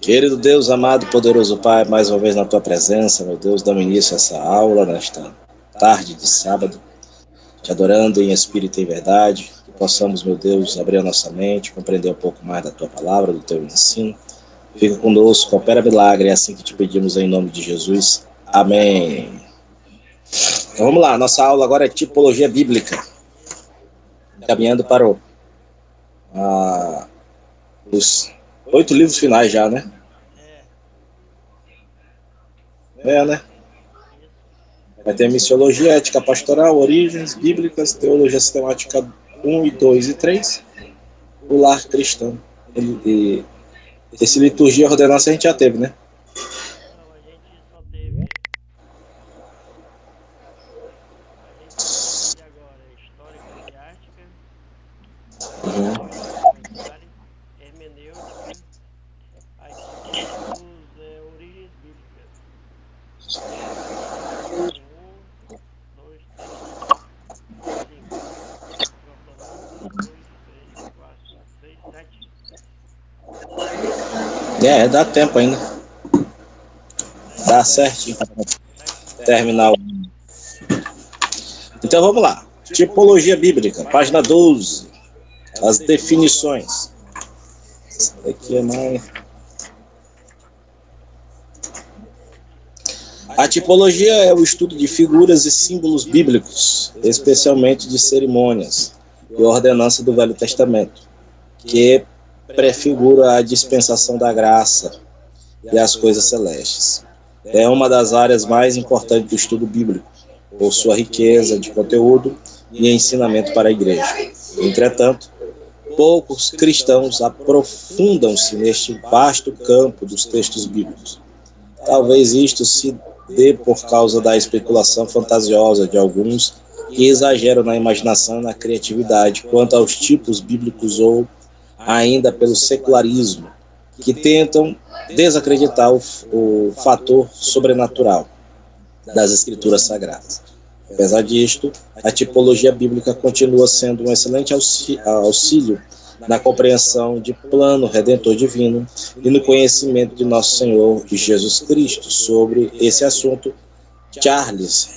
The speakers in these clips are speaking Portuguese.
Querido Deus, amado, poderoso Pai, mais uma vez na Tua presença, meu Deus, damos início a essa aula nesta tarde de sábado, te adorando em espírito e em verdade, que possamos, meu Deus, abrir a nossa mente, compreender um pouco mais da Tua palavra, do Teu ensino. Fica conosco, opera milagre, é assim que te pedimos em nome de Jesus. Amém. Então vamos lá, nossa aula agora é tipologia bíblica, caminhando para os 8 livros finais já, né? Né? Isso. Vai ter missiologia, ética pastoral, origens bíblicas, teologia sistemática 1 e 2 e 3, o lar cristão. Esse liturgia e ordenança a gente já teve, né? Não, a gente só teve agora história eclesiástica, teologia complementares, hermenêutica, aí tivemos origens bíblicas. Tem um, dois, três, cinco. Tive ortodoxa, dois, três, quatro, cinco, seis, sete. Dá tempo ainda. Dá Sete, certinho. sete sim. Terminar. Então vamos lá. Tipologia bíblica, página 12. As definições. Isso aqui é mais. A tipologia é o estudo de figuras e símbolos bíblicos, especialmente de cerimônias e ordenança do Velho Testamento, que prefigura a dispensação da graça e as coisas celestes. É uma das áreas mais importantes do estudo bíblico, por sua riqueza de conteúdo e ensinamento para a igreja. Entretanto, poucos cristãos aprofundam-se neste vasto campo dos textos bíblicos. Talvez isto se dê por causa da especulação fantasiosa de alguns que exageram na imaginação e na criatividade quanto aos tipos bíblicos ou ainda pelo secularismo, que tentam desacreditar o fator sobrenatural das escrituras sagradas. Apesar disto, a tipologia bíblica continua sendo um excelente auxílio na compreensão de plano redentor divino e no conhecimento de nosso Senhor Jesus Cristo. Sobre esse assunto, Charles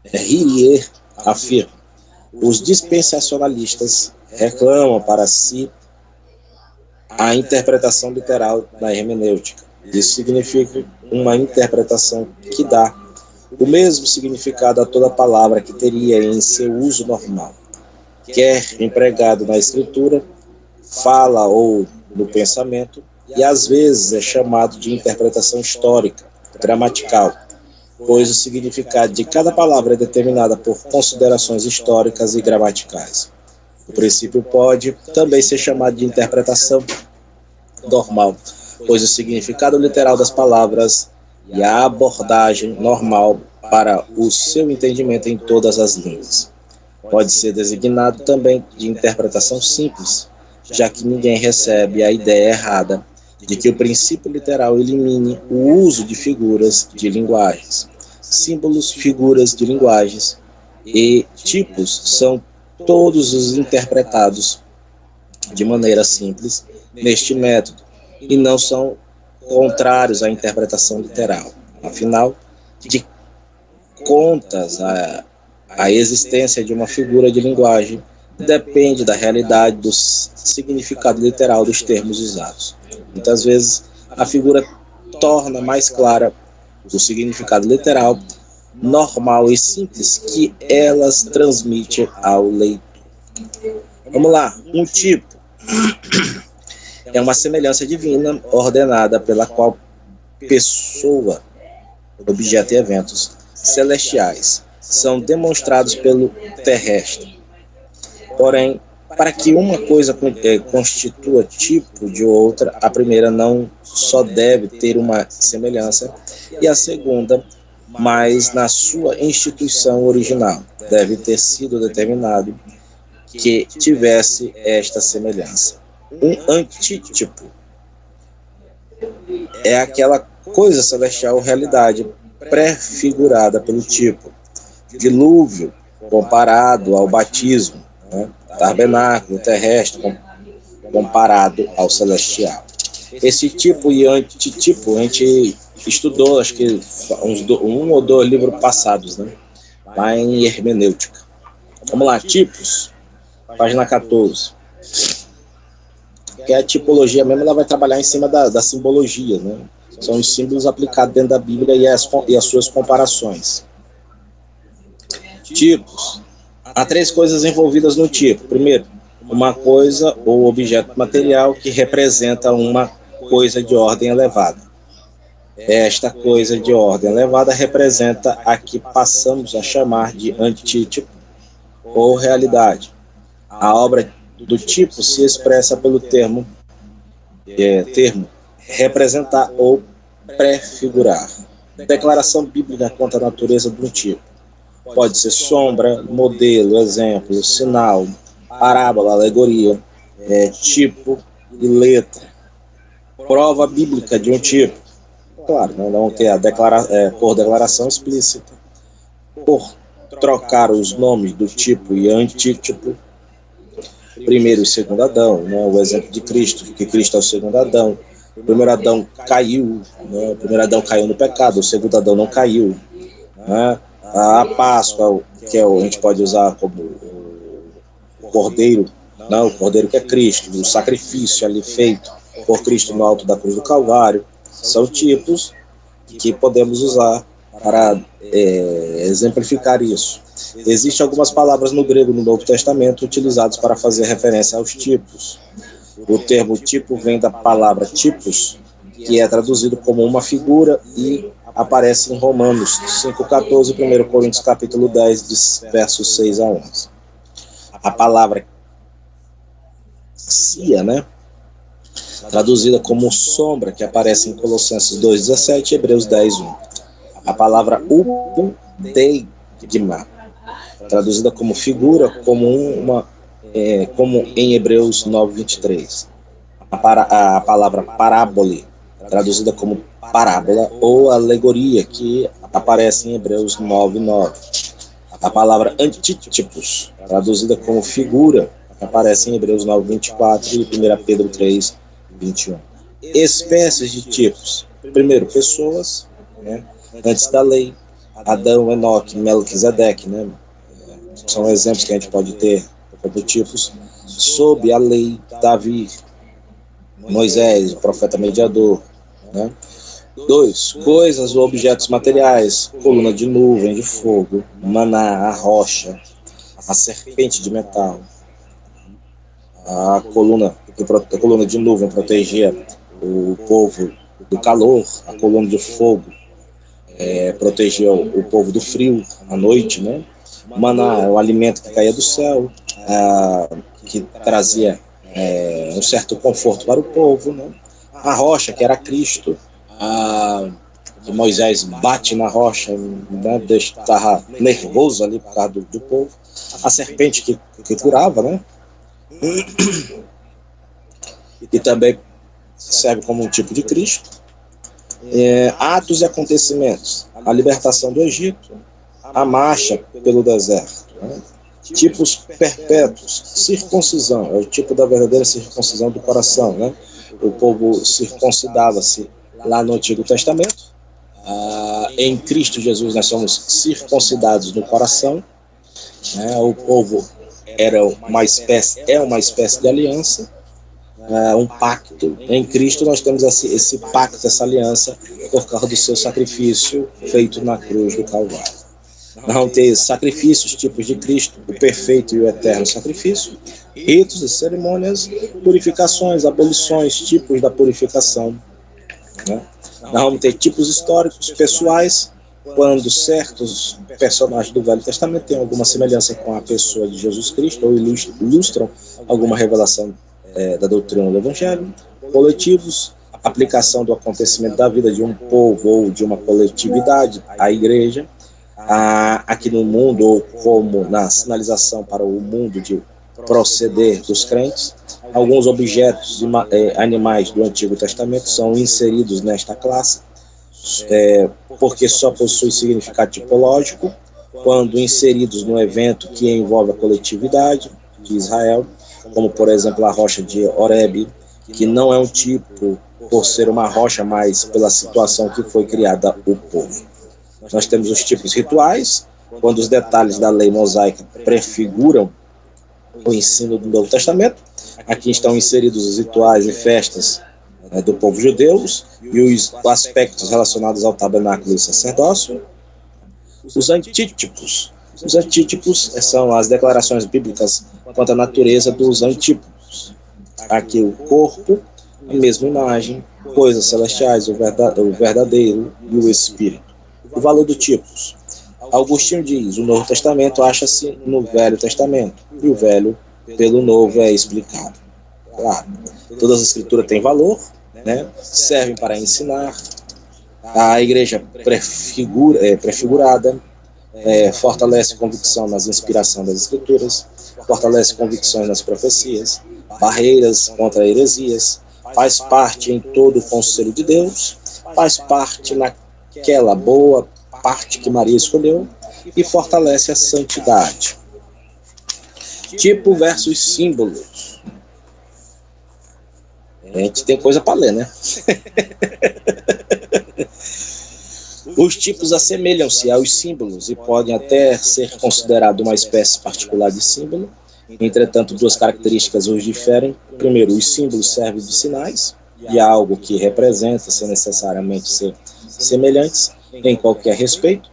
Ryrie afirma: os dispensacionalistas reclamam para si a interpretação literal da hermenêutica. Isso significa uma interpretação que dá o mesmo significado a toda palavra que teria em seu uso normal, quer empregado na escritura, fala ou no pensamento, e às vezes é chamado de interpretação histórica, gramatical, pois o significado de cada palavra é determinada por considerações históricas e gramaticais. O princípio pode também ser chamado de interpretação normal, pois o significado literal das palavras e a abordagem normal para o seu entendimento em todas as línguas. Pode ser designado também de interpretação simples, já que ninguém recebe a ideia errada de que o princípio literal elimine o uso de figuras de linguagens. Símbolos, figuras de linguagens e tipos são todos os interpretados de maneira simples neste método e não são contrários à interpretação literal. Afinal de contas, a existência de uma figura de linguagem depende da realidade do significado literal dos termos usados. Muitas vezes, a figura torna mais clara o significado literal, normal e simples que elas transmitem ao leitor. Vamos lá, um tipo é uma semelhança divina ordenada pela qual pessoa, objeto e eventos celestiais são demonstrados pelo terrestre. Porém, para que uma coisa constitua tipo de outra, a primeira não só deve ter uma semelhança, e a segunda, mas na sua instituição original, deve ter sido determinado que tivesse esta semelhança. Um antítipo é aquela coisa celestial ou realidade prefigurada pelo tipo. Dilúvio comparado ao batismo, né? Tabernáculo terrestre comparado ao celestial. Esse tipo e antitipo a gente estudou, acho que um ou dois livros passados, né? Lá em hermenêutica. Vamos lá, tipos, página 14. Que a tipologia mesmo, ela vai trabalhar em cima da simbologia, né? São os símbolos aplicados dentro da Bíblia e as suas comparações. Tipos. Há três coisas envolvidas no tipo. Primeiro, uma coisa ou objeto material que representa uma coisa de ordem elevada. Esta coisa de ordem elevada representa a que passamos a chamar de antítipo ou realidade. A obra do tipo se expressa pelo termo representar ou prefigurar. Declaração bíblica quanto à natureza de um tipo. Pode ser sombra, modelo, exemplo, sinal, parábola, alegoria, tipo e letra. Prova bíblica de um tipo. Claro, não vão ter por declaração explícita. Por trocar os nomes do tipo e antítipo. Primeiro e segundo Adão, né? O exemplo de Cristo, que Cristo é o segundo Adão. O primeiro Adão caiu, né? O primeiro Adão caiu no pecado, o segundo Adão não caiu. Né? A Páscoa, que a gente pode usar como o Cordeiro, não, o Cordeiro que é Cristo, o sacrifício ali feito por Cristo no alto da cruz do Calvário, são tipos que podemos usar para exemplificar isso. Existem algumas palavras no grego no Novo Testamento utilizadas para fazer referência aos tipos. O termo tipo vem da palavra tipos, que é traduzido como uma figura e aparece em Romanos 5,14 e 1 Coríntios capítulo 10, versos 6 a 11. A palavra cia, né? Traduzida como sombra, que aparece em Colossenses 2,17 e Hebreus 10,1. A palavra upudeigma, traduzida como figura, como em Hebreus 9,23. A palavra parábole, traduzida como parábola ou alegoria, que aparece em Hebreus 9,9. A palavra antítipos, traduzida como figura, aparece em Hebreus 9,24 e 1 Pedro 3,21. Espécies de tipos. Primeiro, pessoas, né? Antes da lei, Adão, Enoque, Melquisedeque, né? São exemplos que a gente pode ter como tipos. Sob a lei, Davi, Moisés, o profeta mediador, né? 2. Coisas ou objetos materiais, coluna de nuvem, de fogo, maná, a rocha, a serpente de metal, a coluna de nuvem protegia o povo do calor, a coluna de fogo protegia o povo do frio à noite, né? Maná é o alimento que caía do céu, que trazia um certo conforto para o povo, né? A rocha, que era Cristo, que Moisés bate na rocha, né? Estava nervoso ali por causa do povo. A serpente que curava, né? E também serve como um tipo de Cristo. Atos e acontecimentos. A libertação do Egito, a marcha pelo deserto. Né? Tipos perpétuos. Circuncisão, é o tipo da verdadeira circuncisão do coração. Né? O povo circuncidava-se lá no Antigo Testamento. Em Cristo Jesus nós somos circuncidados no coração. Né? O povo é uma espécie de aliança. Um pacto. Em Cristo nós temos esse pacto, essa aliança, por causa do seu sacrifício feito na cruz do Calvário. Nós vamos ter sacrifícios, tipos de Cristo, o perfeito e o eterno sacrifício, ritos e cerimônias, purificações, abolições, tipos da purificação. Né? Nós vamos ter tipos históricos, pessoais, quando certos personagens do Velho Testamento têm alguma semelhança com a pessoa de Jesus Cristo ou ilustram alguma revelação da doutrina do Evangelho. Coletivos, aplicação do acontecimento da vida de um povo ou de uma coletividade, a igreja, aqui no mundo, ou como na sinalização para o mundo de proceder dos crentes. Alguns objetos animais do Antigo Testamento são inseridos nesta classe, porque só possui significado tipológico quando inseridos no evento que envolve a coletividade de Israel, como por exemplo a rocha de Horebe, que não é um tipo por ser uma rocha, mas pela situação que foi criada o povo. Nós temos os tipos rituais, quando os detalhes da lei mosaica prefiguram o ensino do Novo Testamento. Aqui estão inseridos os rituais e festas do povo judeu e os aspectos relacionados ao tabernáculo e sacerdócio. Os antítipos. Os antítipos são as declarações bíblicas quanto à natureza dos antípodos. Aqui o corpo, a mesma imagem, coisas celestiais, o verdadeiro e o espírito. O valor do tipos. Agostinho diz, o Novo Testamento acha-se no Velho Testamento, e o Velho, pelo Novo, é explicado. Claro, todas as escrituras têm valor, né? Servem para ensinar. A igreja prefigurada fortalece convicção nas inspirações das escrituras, fortalece convicções nas profecias, barreiras contra heresias, faz parte em todo o conselho de Deus, faz parte naquela boa parte que Maria escolheu e fortalece a santidade. Tipo versus símbolos. A gente tem coisa para ler, né? Os tipos assemelham-se aos símbolos e podem até ser considerados uma espécie particular de símbolo. Entretanto, duas características os diferem. Primeiro, os símbolos servem de sinais de algo que representa, sem necessariamente ser semelhantes em qualquer respeito.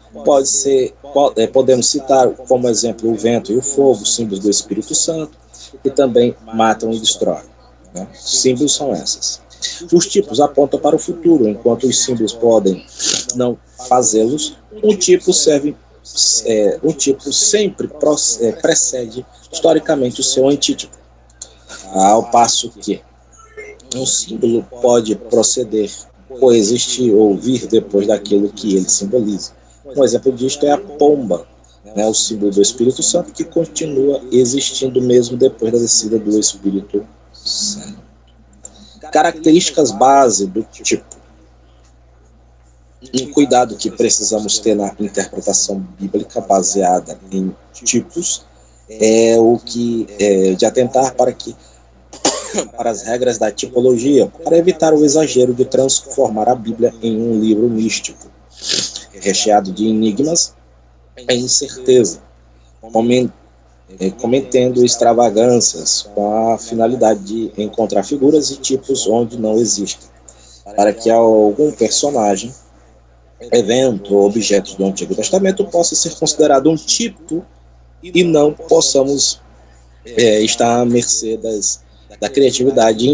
Podemos citar como exemplo o vento e o fogo, símbolos do Espírito Santo, que também matam e destroem. Né? Símbolos são esses. Os tipos apontam para o futuro, enquanto os símbolos podem não fazê-los. Um tipo sempre precede historicamente o seu antítipo, ao passo que um símbolo pode proceder, coexistir ou vir depois daquilo que ele simboliza. Um exemplo disto é a pomba, né, o símbolo do Espírito Santo, que continua existindo mesmo depois da descida do Espírito Santo. Características base do tipo. Um cuidado que precisamos ter na interpretação bíblica baseada em tipos é o que de atentar para as regras da tipologia, para evitar o exagero de transformar a Bíblia em um livro místico, recheado de enigmas e incerteza, cometendo extravagâncias com a finalidade de encontrar figuras e tipos onde não existem, para que algum personagem, evento ou objetos do Antigo Testamento possa ser considerado um tipo e não possamos estar à mercê da criatividade e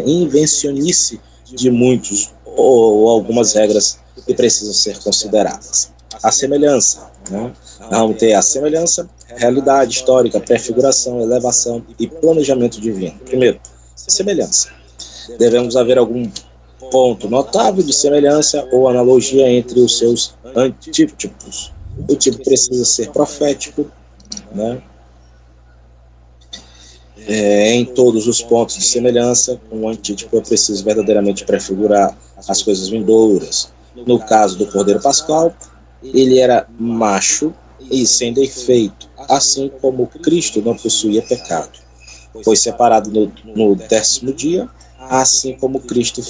invencionice de muitos ou algumas regras que precisam ser consideradas. A semelhança. Né? Vamos ter a semelhança, realidade histórica, prefiguração, elevação e planejamento divino. Primeiro, semelhança. Devemos haver algum ponto notável de semelhança ou analogia entre os seus antítipos. O tipo precisa ser profético, né? Em todos os pontos de semelhança, um antítipo é preciso verdadeiramente prefigurar as coisas vindouras. No caso do Cordeiro Pascal, ele era macho e sem defeito, assim como Cristo não possuía pecado. Foi separado no 10º dia, assim como Cristo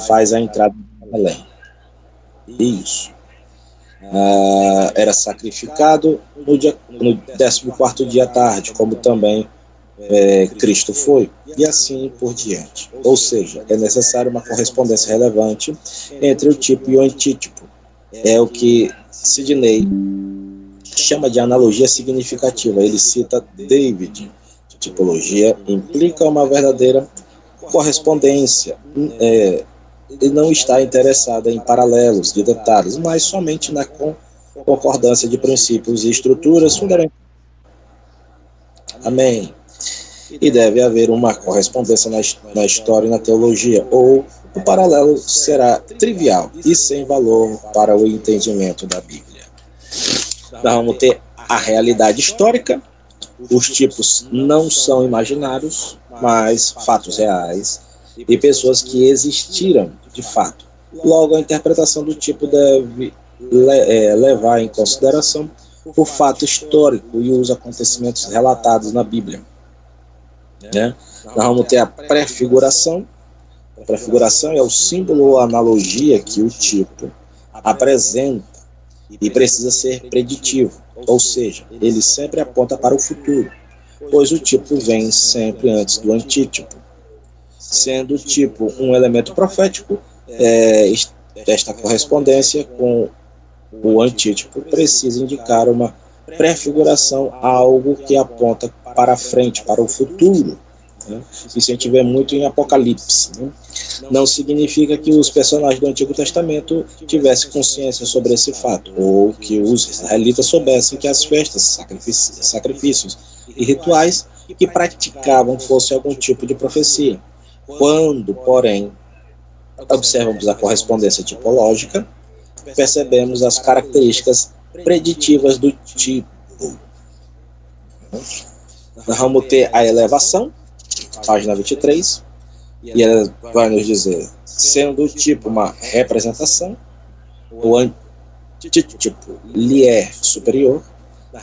faz a entrada em Belém. Isso. Era sacrificado no 14º dia à tarde, como também Cristo foi, e assim por diante. Ou seja, é necessária uma correspondência relevante entre o tipo e o antítipo. É o que Sidney chama de analogia significativa. Ele cita David. Tipologia implica uma verdadeira correspondência e não está interessada em paralelos de detalhes, mas somente na concordância de princípios e estruturas fundamentais. Amém. E deve haver uma correspondência na história e na teologia, ou o paralelo será trivial e sem valor para o entendimento da Bíblia. Nós vamos ter a realidade histórica. Os tipos não são imaginários, mas fatos reais e pessoas que existiram de fato. Logo, a interpretação do tipo deve levar em consideração o fato histórico e os acontecimentos relatados na Bíblia. né? Nós vamos ter a prefiguração. A prefiguração é o símbolo ou analogia que o tipo apresenta e precisa ser preditivo, ou seja, ele sempre aponta para o futuro, pois o tipo vem sempre antes do antítipo. Sendo o tipo um elemento profético, esta correspondência com o antítipo precisa indicar uma prefiguração, algo que aponta para frente, para o futuro. Né? Isso a gente vê muito em Apocalipse. Né? Não significa que os personagens do Antigo Testamento tivessem consciência sobre esse fato, ou que os israelitas soubessem que as festas, sacrifícios e rituais que praticavam fossem algum tipo de profecia. Quando, porém, observamos a correspondência tipológica, percebemos as características preditivas do tipo. Nós vamos ter a elevação, página 23, e ela vai nos dizer, sendo o tipo uma representação, o antítipo lhe é superior,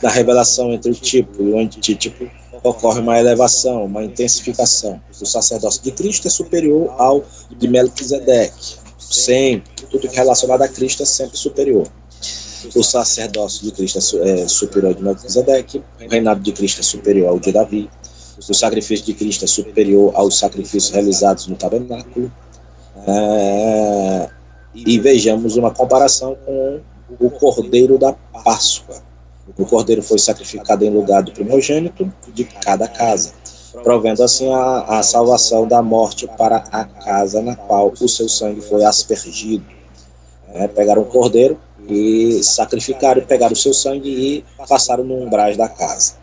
na revelação entre o tipo e o antítipo ocorre uma elevação, uma intensificação. O sacerdócio de Cristo é superior ao de Melquisedeque, sempre, tudo que é relacionado a Cristo é sempre superior. O sacerdócio de Cristo é superior ao de Melquisedeque, o reinado de Cristo é superior ao de Davi, o sacrifício de Cristo é superior aos sacrifícios realizados no tabernáculo. E vejamos uma comparação com o Cordeiro da Páscoa. O Cordeiro foi sacrificado em lugar do primogênito de cada casa, provendo assim a salvação da morte para a casa na qual o seu sangue foi aspergido. Pegaram o Cordeiro e sacrificaram, pegaram o seu sangue e passaram no umbral da casa.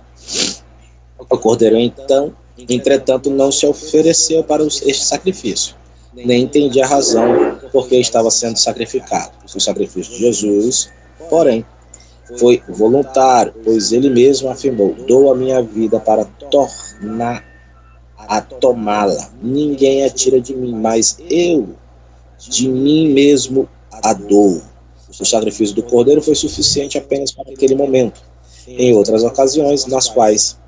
O Cordeiro, então, entretanto, não se ofereceu para este sacrifício, nem entendia a razão por que estava sendo sacrificado. O sacrifício de Jesus, porém, foi voluntário, pois ele mesmo afirmou, dou a minha vida para tornar a tomá-la. Ninguém a tira de mim, mas eu de mim mesmo a dou. O sacrifício do Cordeiro foi suficiente apenas para aquele momento. Em outras ocasiões, nas quais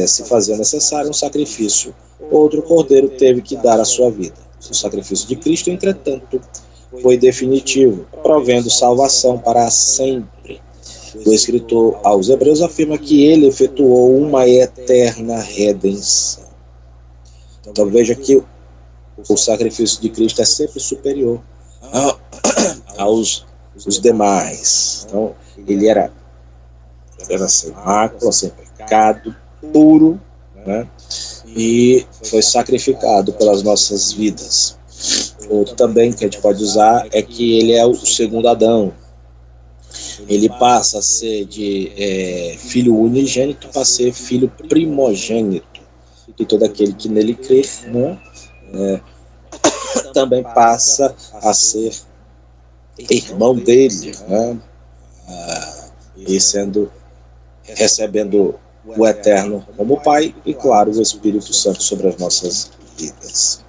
se fazia necessário um sacrifício, outro Cordeiro teve que dar a sua vida. O sacrifício de Cristo, entretanto, foi definitivo, provendo salvação para sempre. O escritor aos Hebreus afirma que ele efetuou uma eterna redenção. Então veja que o sacrifício de Cristo é sempre superior aos os demais. Então ele era sem mácula, sem pecado, puro, né? E foi sacrificado pelas nossas vidas. Outro também que a gente pode usar é que ele é o segundo Adão. Ele passa a ser de filho unigênito para ser filho primogênito. E todo aquele que nele crê, né, também passa a ser irmão dele, né, e recebendo o Eterno como Pai e, claro, o Espírito Santo sobre as nossas vidas.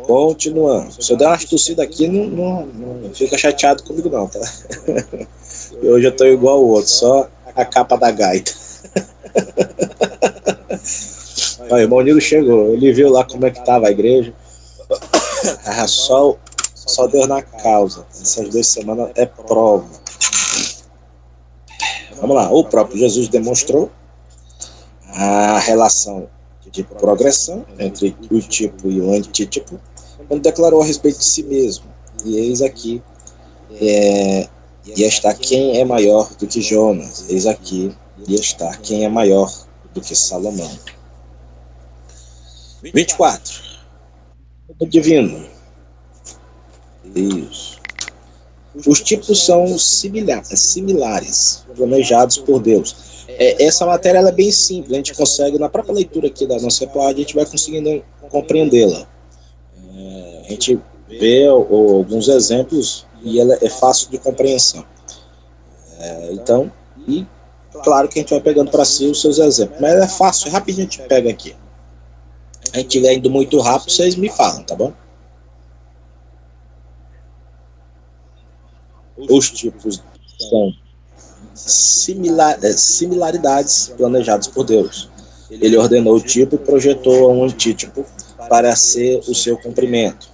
Continuando. Se eu der uma tossida aqui, não fica chateado comigo não, tá? Hoje eu tô igual ao outro, só a capa da gaita. O irmão Nilo chegou, ele viu lá como é que tava a igreja. Só Deus na causa. Essas 2 semanas é prova. Vamos lá. O próprio Jesus demonstrou a relação de progressão entre o tipo e o antítipo, quando declarou a respeito de si mesmo. E eis aqui, e está quem é maior do que Jonas. Eis aqui, e está quem é maior do que Salomão. 24. O divino. Isso. Os tipos são similares, planejados por Deus. Essa matéria ela é bem simples, a gente consegue, na própria leitura aqui da nossa página, a gente vai conseguindo compreendê-la. A gente vê alguns exemplos e ela é fácil de compreensão. Então, e claro que a gente vai pegando para si os seus exemplos, mas é fácil, rapidinho a gente pega aqui. A gente estiver indo muito rápido, vocês me falam, tá bom? Os tipos são similaridades planejadas por Deus. Ele ordenou o tipo e projetou um antítipo para ser o seu cumprimento.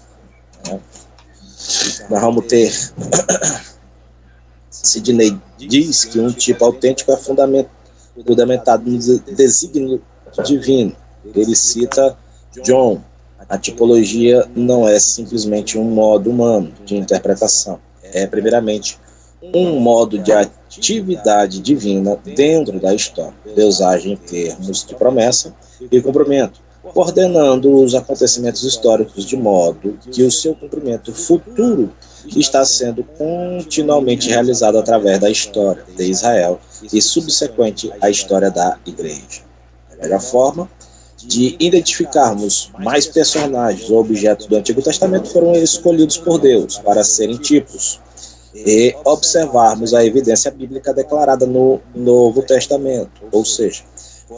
Nós vamos ter Sidney diz que um tipo autêntico é fundamentado no desígnio divino. Ele cita John: a tipologia não é simplesmente um modo humano de interpretação, é primeiramente um modo de atividade divina dentro da história. Deus age em termos de promessa e cumprimento, coordenando os acontecimentos históricos de modo que o seu cumprimento futuro está sendo continuamente realizado através da história de Israel e subsequente à história da Igreja. A melhor forma de identificarmos mais personagens ou objetos do Antigo Testamento foram escolhidos por Deus para serem tipos e observarmos a evidência bíblica declarada no Novo Testamento, ou seja,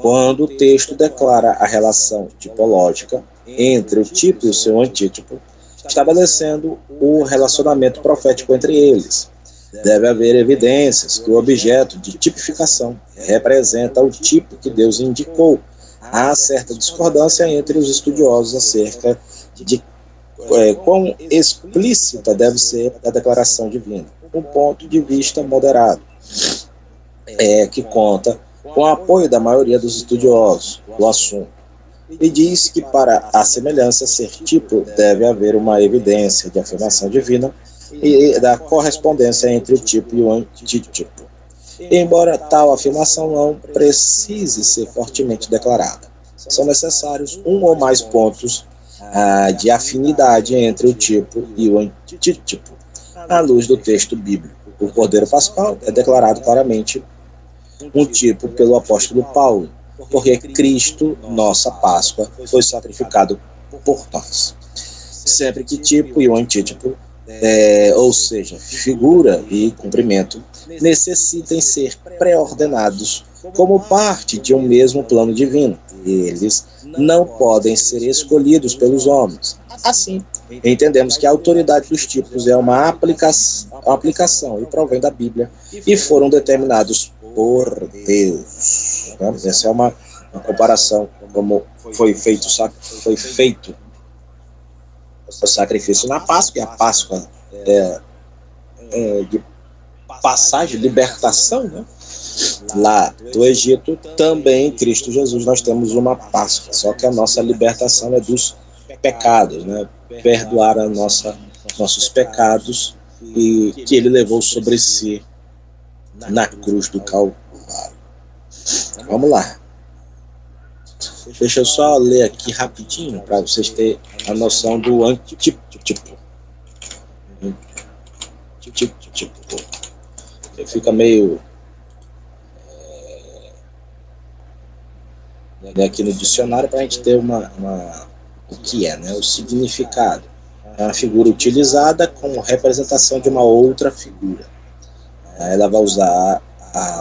quando o texto declara a relação tipológica entre o tipo e o seu antítipo, estabelecendo o relacionamento profético entre eles. Deve haver evidências que o objeto de tipificação representa o tipo que Deus indicou. Há certa discordância entre os estudiosos acerca de quão explícita deve ser a declaração divina. Um ponto de vista moderado que conta com o apoio da maioria dos estudiosos do assunto, e diz que para a semelhança ser tipo deve haver uma evidência de afirmação divina e da correspondência entre o tipo e o antítipo, embora tal afirmação não precise ser fortemente declarada. São necessários um ou mais pontos de afinidade entre o tipo e o antítipo, à luz do texto bíblico. O Cordeiro Pascal é declarado claramente um tipo pelo apóstolo Paulo, porque Cristo, nossa Páscoa, foi sacrificado por nós. Sempre que tipo e o antítipo, ou seja, figura e cumprimento, necessitem ser pré-ordenados como parte de um mesmo plano divino. Eles não podem ser escolhidos pelos homens. Assim, entendemos que a autoridade dos tipos é uma aplicação e provém da Bíblia e foram determinados por Deus. Essa é uma comparação como foi feito o sacrifício na Páscoa, e a Páscoa de passagem, libertação, né? Lá do Egito, também em Cristo Jesus nós temos uma Páscoa, só que a nossa libertação é dos pecados, né? Perdoar nossos pecados e que ele levou sobre si na cruz do Calvário. Vamos lá. Deixa eu só ler aqui rapidinho para vocês terem a noção do antítipo. Fica meio aqui no dicionário para a gente ter o que é, né? O significado. É uma figura utilizada como representação de uma outra figura. Ela vai usar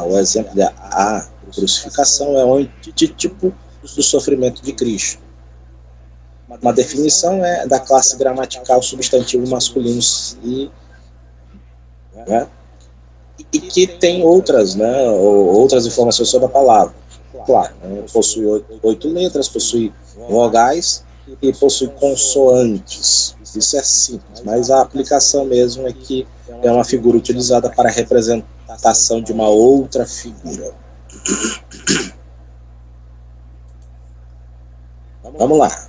o exemplo da crucificação, é um antítipo do sofrimento de Cristo. Uma definição é da classe gramatical substantivo masculino né? E que tem outras, né, outras informações sobre a palavra. Claro, né, possui 8 letras, possui vogais e possui consoantes. Isso é simples, mas a aplicação mesmo é que é uma figura utilizada para a representação de uma outra figura. Vamos lá.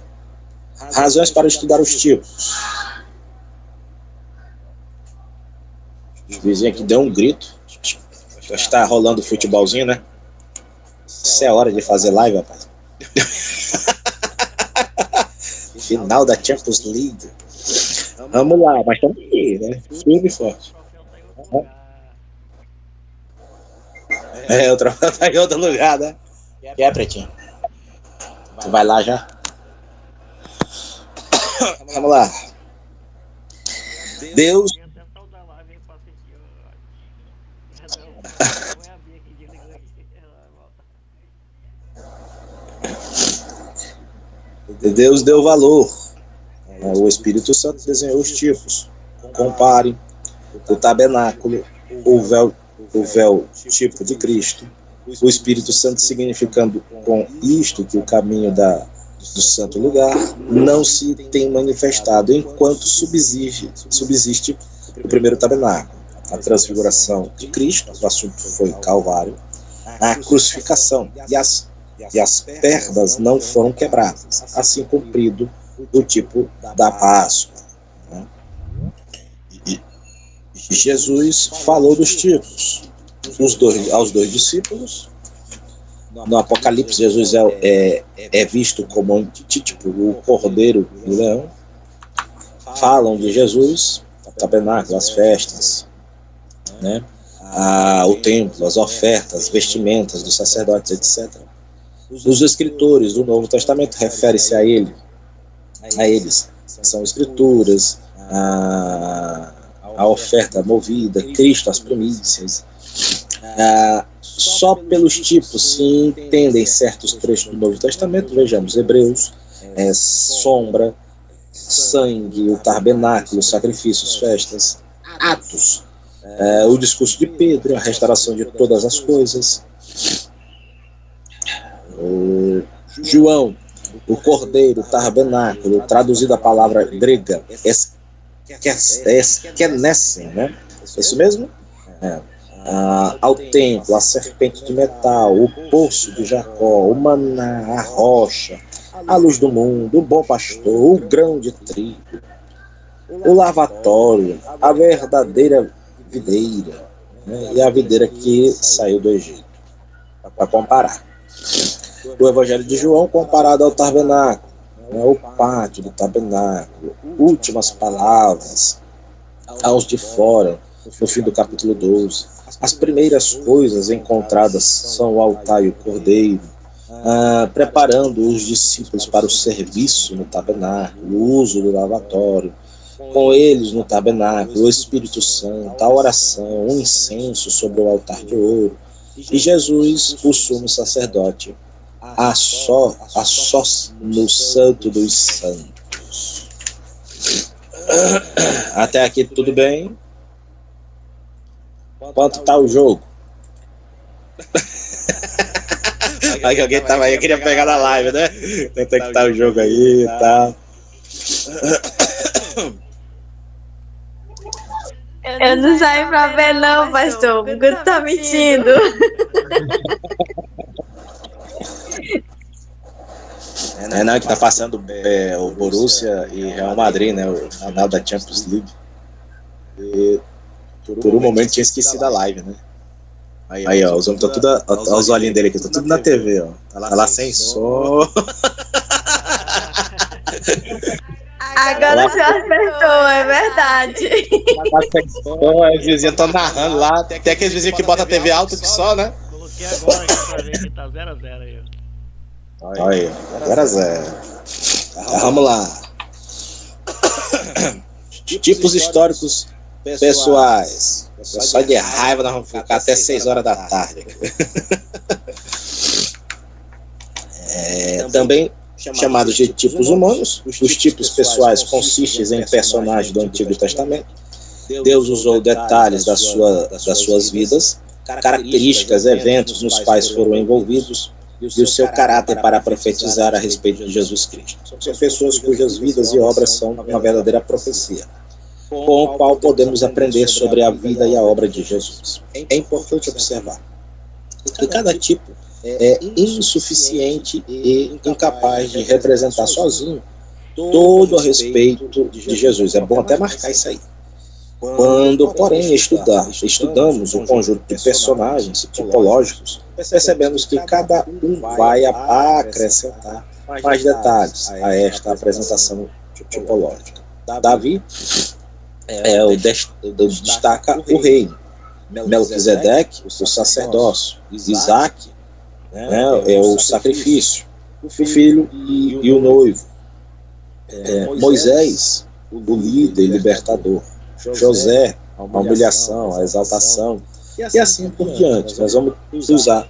Razões para estudar os tipos. O vizinho aqui deu um grito. Está rolando futebolzinho, né? Isso é hora de fazer live, rapaz. Final da Champions League. Vamos lá, mas estamos aqui, né? Firme e forte. O troféu tá em outro lugar, né? Que é, Pretinho? Tu vai lá já? Vamos lá. Deus. Deus deu valor. O Espírito Santo desenhou os tipos. Compare o tabernáculo, o véu o véu tipo de Cristo, o Espírito Santo significando com isto que o caminho do santo lugar não se tem manifestado enquanto subsiste o primeiro tabernáculo, a transfiguração de Cristo, o assunto foi Calvário, a crucificação e as perdas não foram quebradas, assim cumprido o tipo da Páscoa. Né? E Jesus falou dos tipos aos dois discípulos. No Apocalipse, Jesus é visto como antítipo, o cordeiro e o leão. Falam de Jesus, o tabernáculo, as festas, né? O templo, as ofertas, as vestimentas dos sacerdotes, etc. Os escritores do Novo Testamento referem-se a eles. São escrituras, a oferta movida, Cristo, as primícias. Só pelos tipos se entendem certos trechos do Novo Testamento. Vejamos, Hebreus, sombra, sangue, o tabernáculo, sacrifícios, festas. Atos, o discurso de Pedro, a restauração de todas as coisas. João, o cordeiro, o tabernáculo, traduzido a palavra grega, eskenessen, né? É isso mesmo? Ao templo, a serpente de metal, o poço de Jacó, o maná, a rocha, a luz do mundo, o bom pastor, o grão de trigo, o lavatório, a verdadeira videira, né? E a videira que saiu do Egito, para comparar. O Evangelho de João comparado ao tabernáculo, né? O pátio do tabernáculo, últimas palavras aos de fora, no fim do capítulo 12. As primeiras coisas encontradas são o altar e o cordeiro, preparando os discípulos para o serviço no tabernáculo, o uso do lavatório, com eles no tabernáculo, o Espírito Santo, a oração, o incenso sobre o altar de ouro, e Jesus, o sumo sacerdote, a sós no santo dos santos. Até aqui tudo bem? Quanto tá o jogo? Aí que alguém tava aí, eu queria pegar na live, né? Quanto é que tá o jogo aí e tal. Eu não saí pra ver não, pastor. O Guto tá mentindo. Não, que tá passando o Borussia e Real Madrid, né? O final da Champions League. E por um momento tinha esquecido a live, né? Aí, ó, os homens estão tudo. Olha os olhinhos dele aqui, estão tudo na TV, ó. Tá lá sem som. Agora você acertou, é verdade. Tá sem som, os vizinhos estão narrando lá. Tem aqueles vizinhos que botam a TV alto que só, né? Coloquei agora aqui pra ver que tá 0x0 aí, ó. Aí, 0x0. Vamos lá. Tipos históricos pessoais. Só de raiva nós vamos ficar até 6 horas da tarde. Também chamados de tipos humanos. Os tipos pessoais consistem em personagens do Antigo Testamento. Deus usou detalhes das suas vidas, características, eventos nos quais foram envolvidos e o seu caráter para profetizar a respeito de Jesus Cristo. São pessoas cujas vidas e obras são uma verdadeira profecia, com o qual podemos aprender sobre a vida e a obra de Jesus. É importante observar que cada tipo é insuficiente e incapaz de representar sozinho todo a respeito de Jesus. É bom até marcar isso aí. Quando, porém, estudamos o conjunto de personagens tipológicos, percebemos que cada um vai acrescentar mais detalhes a esta apresentação tipológica. Davi destaca o reino, Melquisedeque, o sacerdócio, Isaac, né, é o sacrifício, o filho e o noivo, Moisés, o líder e libertador, José, a humilhação, a exaltação, e assim por diante. Nós vamos usar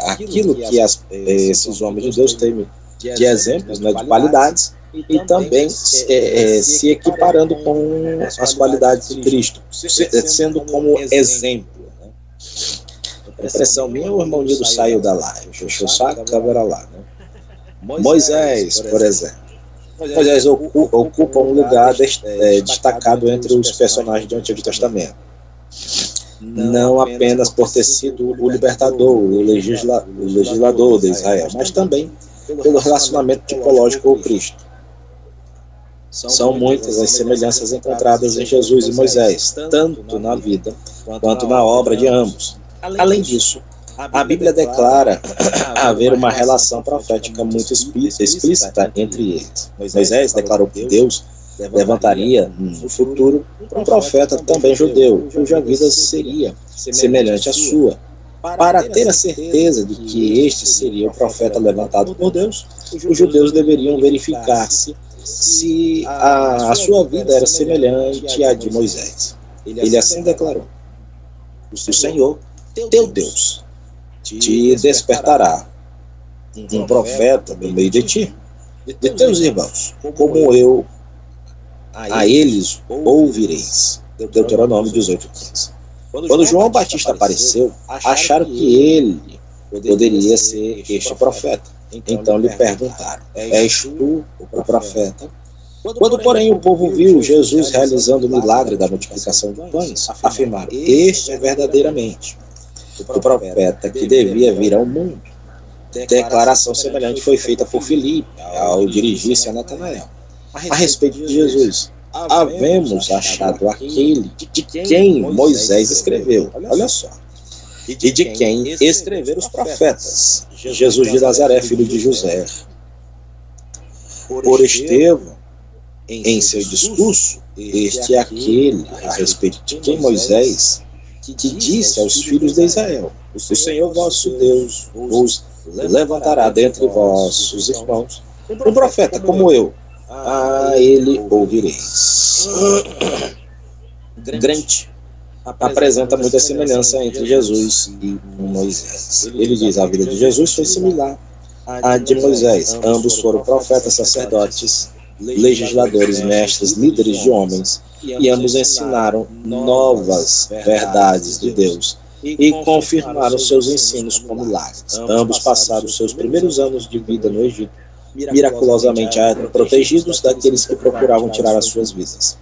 aquilo que esses homens de Deus têm de exemplos, né, de qualidades, e também se equiparando com as qualidades de Cristo, sendo como exemplo. Né? A impressão minha, o irmão Nildo saiu da live, fechou só a câmera lá. Né? Moisés, por exemplo. Moisés ocupa um lugar destacado entre os personagens do Antigo Testamento. Não apenas por ter sido o libertador, o legislador de Israel, mas também pelo relacionamento tipológico com Cristo. São muitas as semelhanças encontradas em Jesus e Moisés, tanto na vida quanto na obra de ambos. Além disso, a Bíblia declara haver uma relação profética muito explícita entre eles. Moisés declarou que Deus levantaria no futuro um profeta também judeu, cuja vida seria semelhante à sua. Para ter a certeza de que este seria o profeta levantado por Deus, os judeus deveriam verificar se a sua vida era semelhante à de Moisés. Ele assim declarou: o Senhor, teu Deus, te despertará um profeta do meio de ti, de teus irmãos, como eu a eles ouvireis. Deuteronômio 18:15. Quando João Batista apareceu, acharam que ele poderia ser este profeta. Então lhe perguntaram: és tu o profeta? Quando, porém, o povo viu Jesus realizando o milagre da multiplicação de pães, afirmaram: este é verdadeiramente o profeta que devia vir ao mundo. Declaração semelhante foi feita por Filipe ao dirigir-se a Natanael a respeito de Jesus. Havemos achado aquele de quem Moisés escreveu, olha só, e de quem escreveram os profetas, Jesus de Nazaré, filho de José. Por Estevão, em seu discurso, este é aquele a respeito de quem Moisés que disse aos filhos de Israel: o Senhor vosso Deus vos levantará dentre vossos irmãos um profeta como eu, a ele ouvireis. Grant apresenta muita semelhança entre Jesus e Moisés. Ele diz: a vida de Jesus foi similar à de Moisés. Ambos foram profetas, sacerdotes, legisladores, mestres, líderes de homens, e ambos ensinaram novas verdades de Deus e confirmaram seus ensinos com milagres. Ambos passaram seus primeiros anos de vida no Egito miraculosamente protegidos daqueles que procuravam tirar as suas vidas.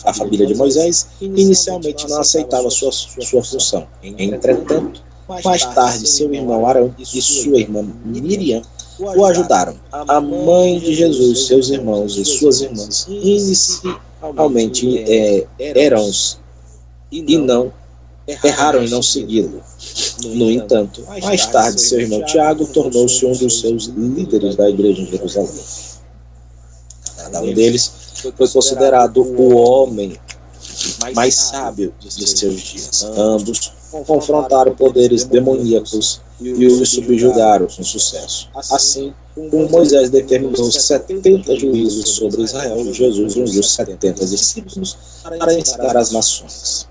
A família de Moisés inicialmente não aceitava sua função. Entretanto, mais tarde, seu irmão Arão e sua irmã Miriam o ajudaram. A mãe de Jesus, seus irmãos e suas irmãs inicialmente erraram em não segui-lo. No entanto, mais tarde, seu irmão Tiago tornou-se um dos seus líderes da igreja em Jerusalém. Cada um deles foi considerado o homem mais sábio de seus dias. Ambos confrontaram poderes demoníacos e os subjugaram com sucesso. Assim, como Moisés determinou 70 juízos sobre Israel, Jesus ungiu 70 discípulos para ensinar as nações.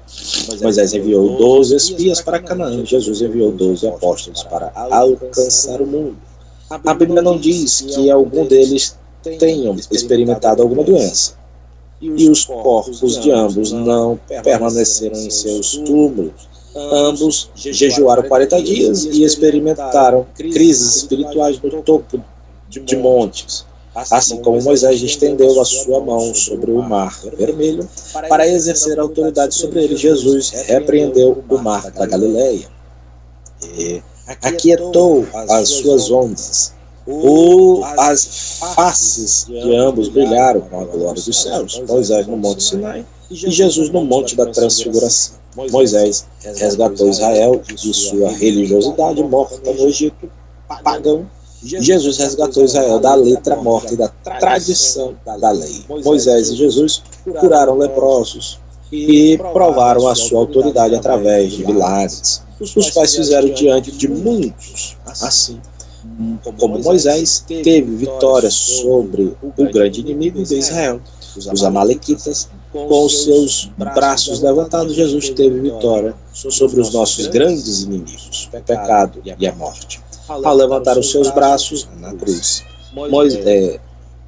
Moisés enviou 12 espias para Canaã. Jesus enviou 12 apóstolos para alcançar o mundo. A Bíblia não diz que algum deles tenham experimentado alguma doença. E os corpos de ambos não permaneceram em seus túmulos. Ambos jejuaram 40 dias e experimentaram crises espirituais no topo de montes. Assim como Moisés estendeu a sua mão sobre o mar vermelho para exercer autoridade sobre ele, Jesus repreendeu o mar da Galileia e aquietou as suas ondas. As faces de ambos brilharam com a glória dos céus. Moisés no Monte Sinai e Jesus no Monte da Transfiguração. Moisés resgatou Israel de sua religiosidade morta no Egito pagão. Jesus resgatou Israel da letra morta e da tradição da lei. Moisés e Jesus curaram leprosos e provaram a sua autoridade através de milagres, os quais fizeram diante de muitos. Assim como Moisés teve vitória sobre o grande inimigo de Israel, os amalequitas, com os seus braços levantados, Jesus teve vitória sobre os nossos grandes inimigos, o pecado e a morte. Ao levantar os seus braços na cruz,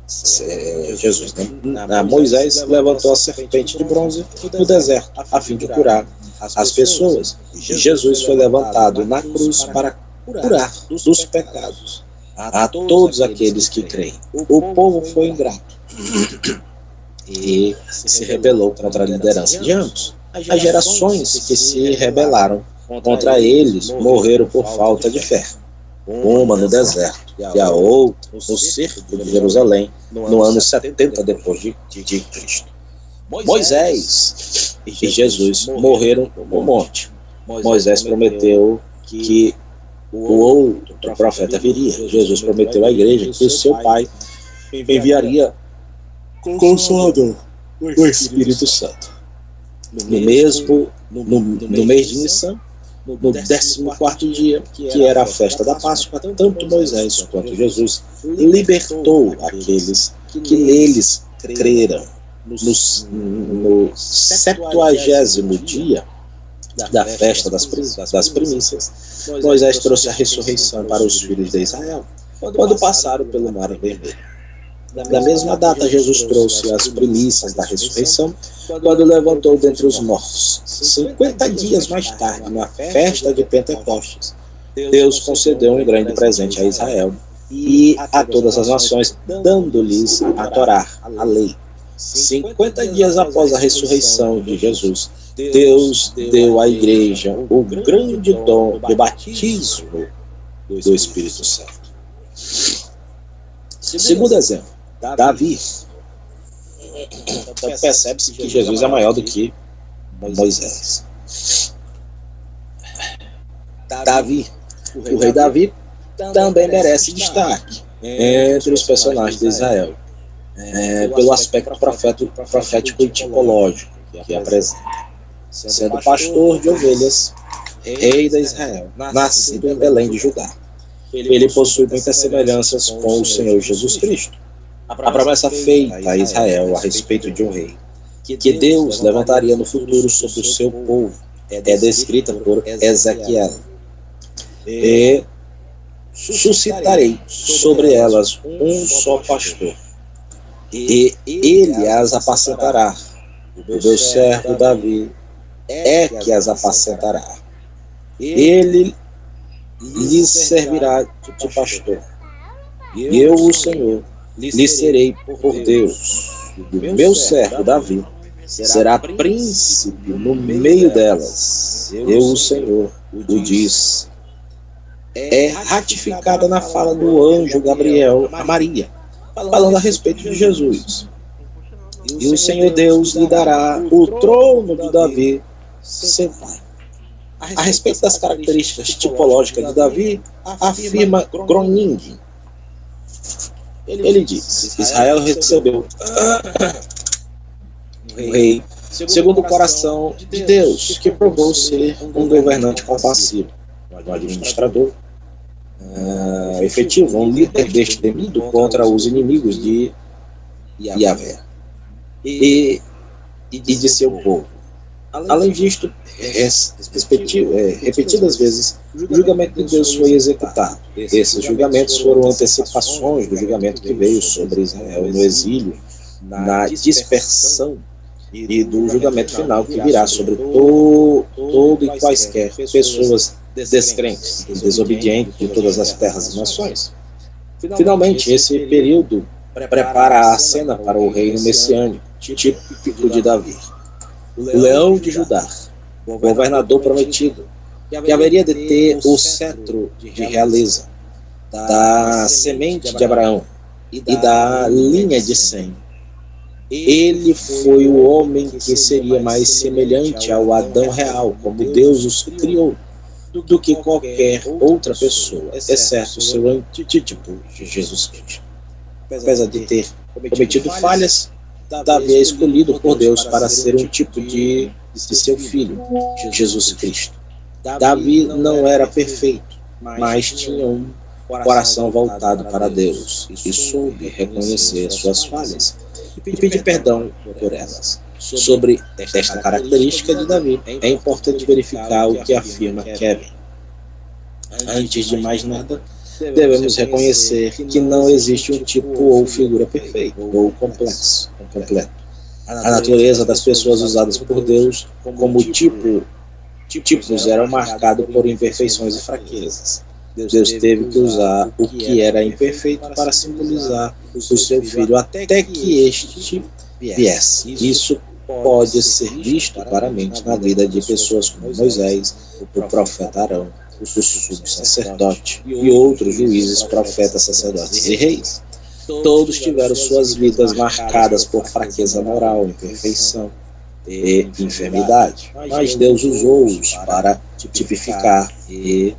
Jesus, né? Moisés levantou a serpente de bronze no deserto a fim de curar as pessoas. E Jesus foi levantado na cruz para curar dos pecados a todos aqueles que creem. O povo foi ingrato e se rebelou contra a liderança de ambos. As gerações que se rebelaram contra eles morreram por falta de fé. Uma no deserto e a outra no cerco de Jerusalém no ano 70 depois de Cristo. Moisés e Jesus morreram no monte. Moisés prometeu que o outro profeta viria. Jesus prometeu à igreja que o seu pai enviaria Consolador, o Espírito Santo. No mês de Nissan, no 14º dia, que era a festa da Páscoa, tanto Moisés quanto Jesus libertou aqueles que neles creram. No 70º dia da festa das primícias, Moisés trouxe a ressurreição para os filhos de Israel, quando passaram pelo Mar Vermelho. Na mesma data, Jesus trouxe as primícias da ressurreição, quando levantou dentre os mortos. 50 dias mais tarde, na festa de Pentecostes, Deus concedeu um grande presente a Israel e a todas as nações, dando-lhes a Torá, a lei. 50 dias após a ressurreição de Jesus, Deus deu à igreja o grande dom de batismo do Espírito Santo. Segundo exemplo, Davi. Então percebe-se que Jesus é maior do que Moisés. Davi, o rei Davi, também merece destaque entre os personagens de Israel, pelo aspecto profético e tipológico que apresenta. Sendo pastor de ovelhas, rei de Israel, nascido em Belém de Judá. Ele possui muitas semelhanças com o Senhor Jesus Cristo. A promessa feita a Israel a respeito de um rei que Deus levantaria no futuro sobre o seu povo é descrita por Ezequiel. E suscitarei sobre elas um só pastor, e ele as apacentará. O meu servo Davi é que as apacentará. Ele lhes servirá de pastor. E eu, o Senhor, lhe serei por Deus. E o meu servo Davi será príncipe no meio delas. Eu, o Senhor, o diz. É ratificada na fala do anjo Gabriel a Maria, falando a respeito de Jesus. E o Senhor Deus lhe dará o trono de Davi, seu pai. A respeito das características tipológicas de Davi, afirma Groningen. Ele diz: Israel recebeu um rei segundo o coração de Deus, que provou ser um governante compassivo, um administrador efetivo, um líder destemido contra os inimigos de Yahvé e de seu povo. Além disto, repetidas vezes, o julgamento de Deus foi executado. Esses julgamentos foram antecipações do julgamento que veio sobre Israel no exílio, na dispersão, e do julgamento final que virá sobre todo e quaisquer pessoas descrentes e desobedientes de todas as terras e nações. Finalmente, esse período prepara a cena para o reino messiânico, típico de Davi. O leão de Judá, o governador prometido, que haveria de ter o cetro de realeza, da semente de Abraão e da linha de Sem. Ele foi o homem que seria mais semelhante ao Adão real, como Deus os criou, do que qualquer outra pessoa, exceto o seu antítipo de Jesus Cristo. Apesar de ter cometido falhas, Davi é escolhido por Deus para ser um tipo de seu filho, Jesus Cristo. Davi não era perfeito, mas tinha um coração voltado para Deus e soube reconhecer suas falhas e pedir perdão por elas. Sobre esta característica de Davi, é importante verificar o que afirma Kevin. Antes de mais nada, devemos reconhecer que não existe um tipo ou figura perfeito ou completo. A natureza das pessoas usadas por Deus como tipos eram marcados por imperfeições e fraquezas. Deus teve que usar o que era imperfeito para simbolizar o seu filho até que este viesse. Isso pode ser visto claramente na vida de pessoas como Moisés, o profeta Arão, o sumo sacerdote e outros juízes, profetas, sacerdotes e reis. Todos tiveram suas vidas marcadas por fraqueza moral, imperfeição e enfermidade, mas Deus usou-os para tipificar e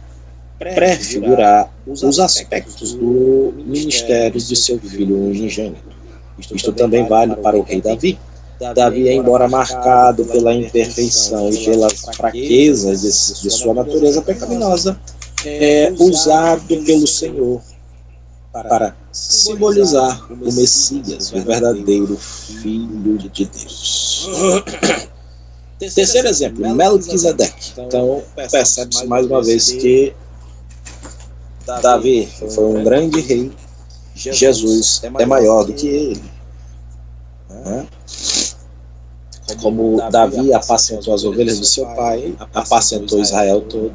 prefigurar os aspectos do ministério de seu filho unigênito. Isto também vale para o rei Davi. Davi, embora marcado pela imperfeição e pelas fraquezas de sua natureza pecaminosa, é usado pelo Senhor para simbolizar o Messias, o verdadeiro Filho de Deus. Terceiro exemplo, Melquisedeque. Então, percebe-se mais uma vez que Davi foi um grande rei, Jesus é maior do que ele. Como Davi apacentou as ovelhas de seu pai, apacentou Israel todo,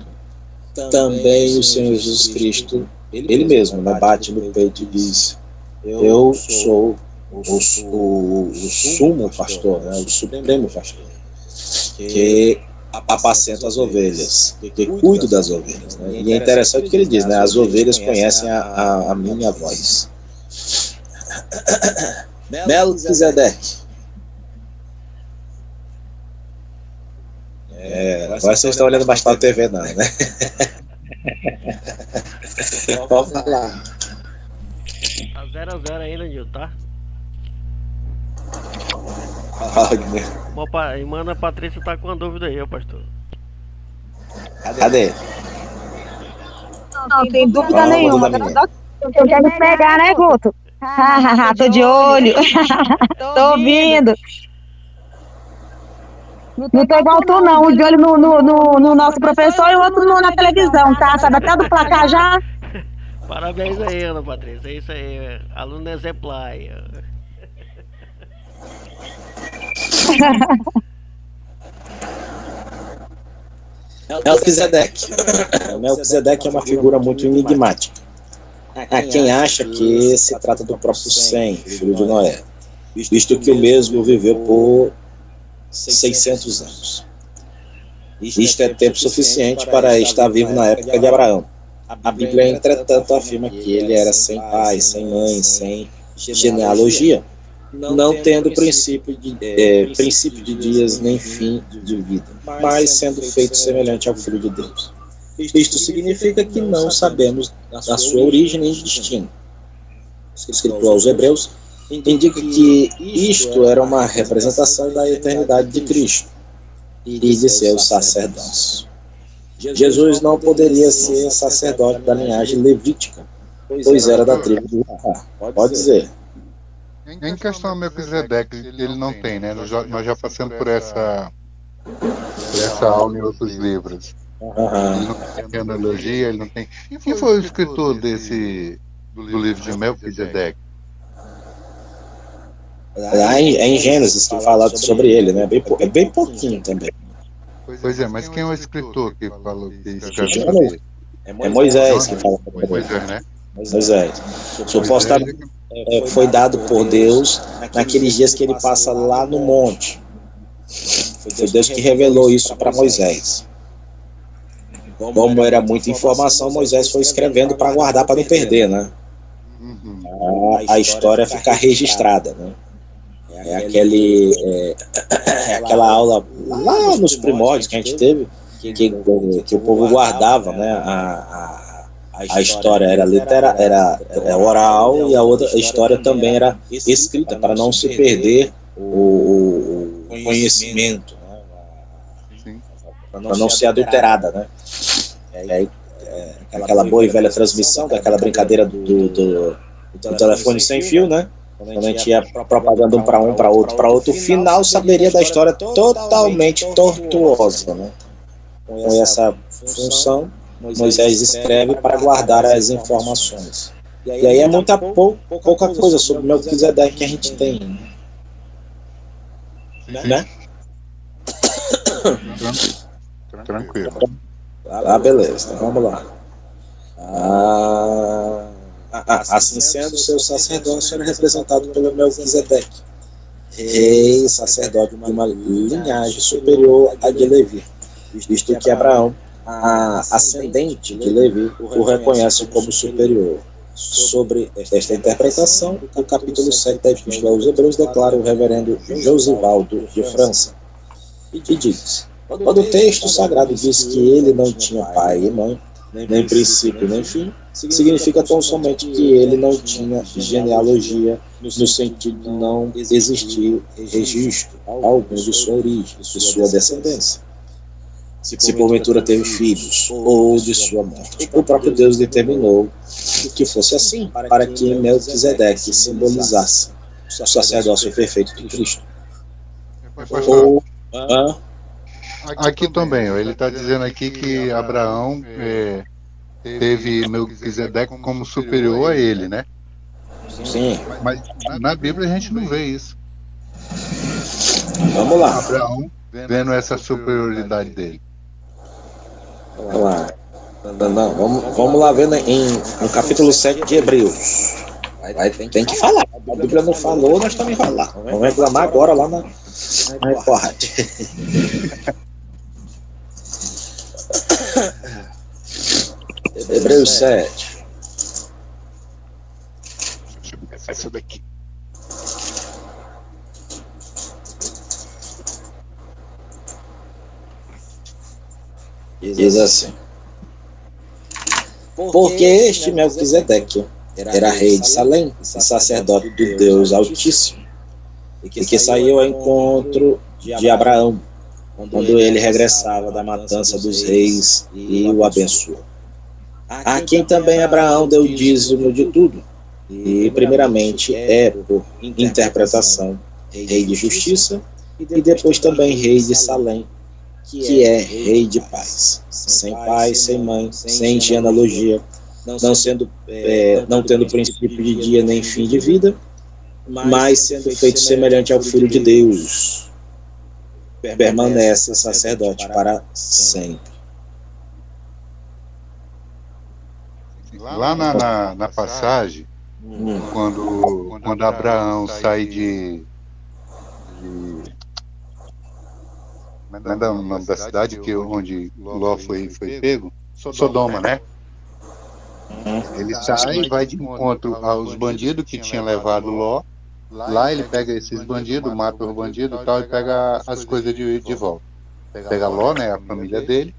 também o Senhor Jesus Cristo, ele mesmo, bate no peito e diz: eu sou o sumo pastor, o supremo pastor, que apacenta as ovelhas, que cuido das ovelhas. E é interessante o que ele diz, as ovelhas conhecem a minha voz. Melquisedeque. Agora vocês estão olhando bastante a TV, não, né? Pode falar. Tá 0-0 ainda, Nil, tá? A irmã Ana Patrícia tá com uma dúvida aí, pastor. Cadê? Não tem dúvida Vamos, nenhuma. Tu quer me pegar, né, Guto? Tô de olho. Tô ouvindo. Não tô igual tu, não. Um de olho no nosso professor e o outro na televisão, tá? Sabe até do placar já? Parabéns aí, Ana Patrícia. É isso aí, aluno exemplar aí. Melquisedeque. Melquisedeque é uma figura muito enigmática. Há quem acha que se trata do próprio Sem, filho de Noé, visto que o mesmo viveu por 600 anos. Isto é tempo suficiente para estar vivo na época de Abraão. A Bíblia, entretanto, afirma que ele era sem pai, sem mãe, sem genealogia, não tendo princípio de dias nem fim de vida, mas sendo feito semelhante ao Filho de Deus. Isto significa que não sabemos da sua origem nem destino. Escrito aos Hebreus, indica que isto era uma representação da eternidade de Cristo e de seu sacerdócio. Jesus não poderia ser sacerdote da linhagem levítica, pois era da tribo de Judá. Pode dizer. Em questão ao Melquisedeque, ele não tem, né? Nós já passamos por essa aula em outros livros. Ele não tem analogia, ele não tem. Quem foi o escritor do livro de Melquisedeque? É em Gênesis que fala sobre ele, né? É bem pouquinho também. Pois é, mas quem é o escritor que falou que escreveu sobre ele? É Moisés que fala sobre ele. Moisés, né? Moisés. Supostamente foi dado por Deus naqueles dias que ele passa lá no monte. Foi Deus que revelou isso para Moisés. Como era muita informação, Moisés foi escrevendo para guardar, para não perder, né? A história ficar registrada, né? É aquela aula lá nos primórdios que a gente teve, que o povo guardava, né? A história era oral e a outra história também era escrita, para não se perder o conhecimento, né? Para não ser adulterada, né? Aquela boa e velha transmissão, daquela brincadeira do telefone sem fio, né? Quando a gente ia propagando um para outro, o final saberia da história totalmente tortuosa, né? Com essa função, Moisés escreve para guardar as informações. E aí é muita pouca coisa sobre Melquisedeque que a gente tem, né? Tranquilo. Beleza, então vamos lá. Assim sendo, seu sacerdócio era representado pelo Melquisedeque, rei e sacerdote de uma linhagem superior à de Levi, visto que Abraão, a ascendente de Levi, o reconhece como superior. Sobre esta interpretação, o capítulo 7 da Epístola aos Hebreus declara o reverendo Josivaldo de França, e diz: quando o texto sagrado diz que ele não tinha pai e mãe, nem princípio nem fim, significa tão somente que ele não tinha genealogia, no sentido de não existir registro algum de sua origem, de sua descendência. Se porventura teve filhos, ou de sua morte, o próprio Deus determinou que fosse assim, para que Melquisedeque simbolizasse o sacerdócio perfeito de Cristo. Pastor, Ou, aqui também, ó, ele está dizendo aqui que Abraão teve Melquisedeque como superior a ele, né? sim, Mas na Bíblia a gente não vê isso. vamos lá. Abraão vendo essa superioridade dele. Vamos lá. Não, vamos lá ver no capítulo 7 de Hebreus. Tem que falar. A Bíblia não falou, nós também vamos lá. Vamos reclamar agora lá na Record. Hebreus 7. Deixa eu ver essa daqui. Diz assim: porque este Melquisedeque era rei de Salém, e sacerdote do Deus Altíssimo, e que saiu ao encontro de Abraão, quando ele regressava da matança dos reis e o abençoou. A quem também Abraão deu dízimo de tudo, e primeiramente por interpretação, rei de justiça, e depois também rei de Salém, que é rei de paz, sem pai, sem mãe, sem genealogia, não tendo princípio de dia nem fim de vida, mas sendo feito semelhante ao Filho de Deus, permanece sacerdote para sempre. Lá na passagem, quando Abraão sai de como é o nome da cidade onde Ló foi pego? Sodoma, né? Ele sai e vai de encontro aos bandidos que tinham levado Ló. Lá ele pega esses bandidos, mata os bandidos e tal, e pega as coisas de volta. Pega Ló, né, a família dele,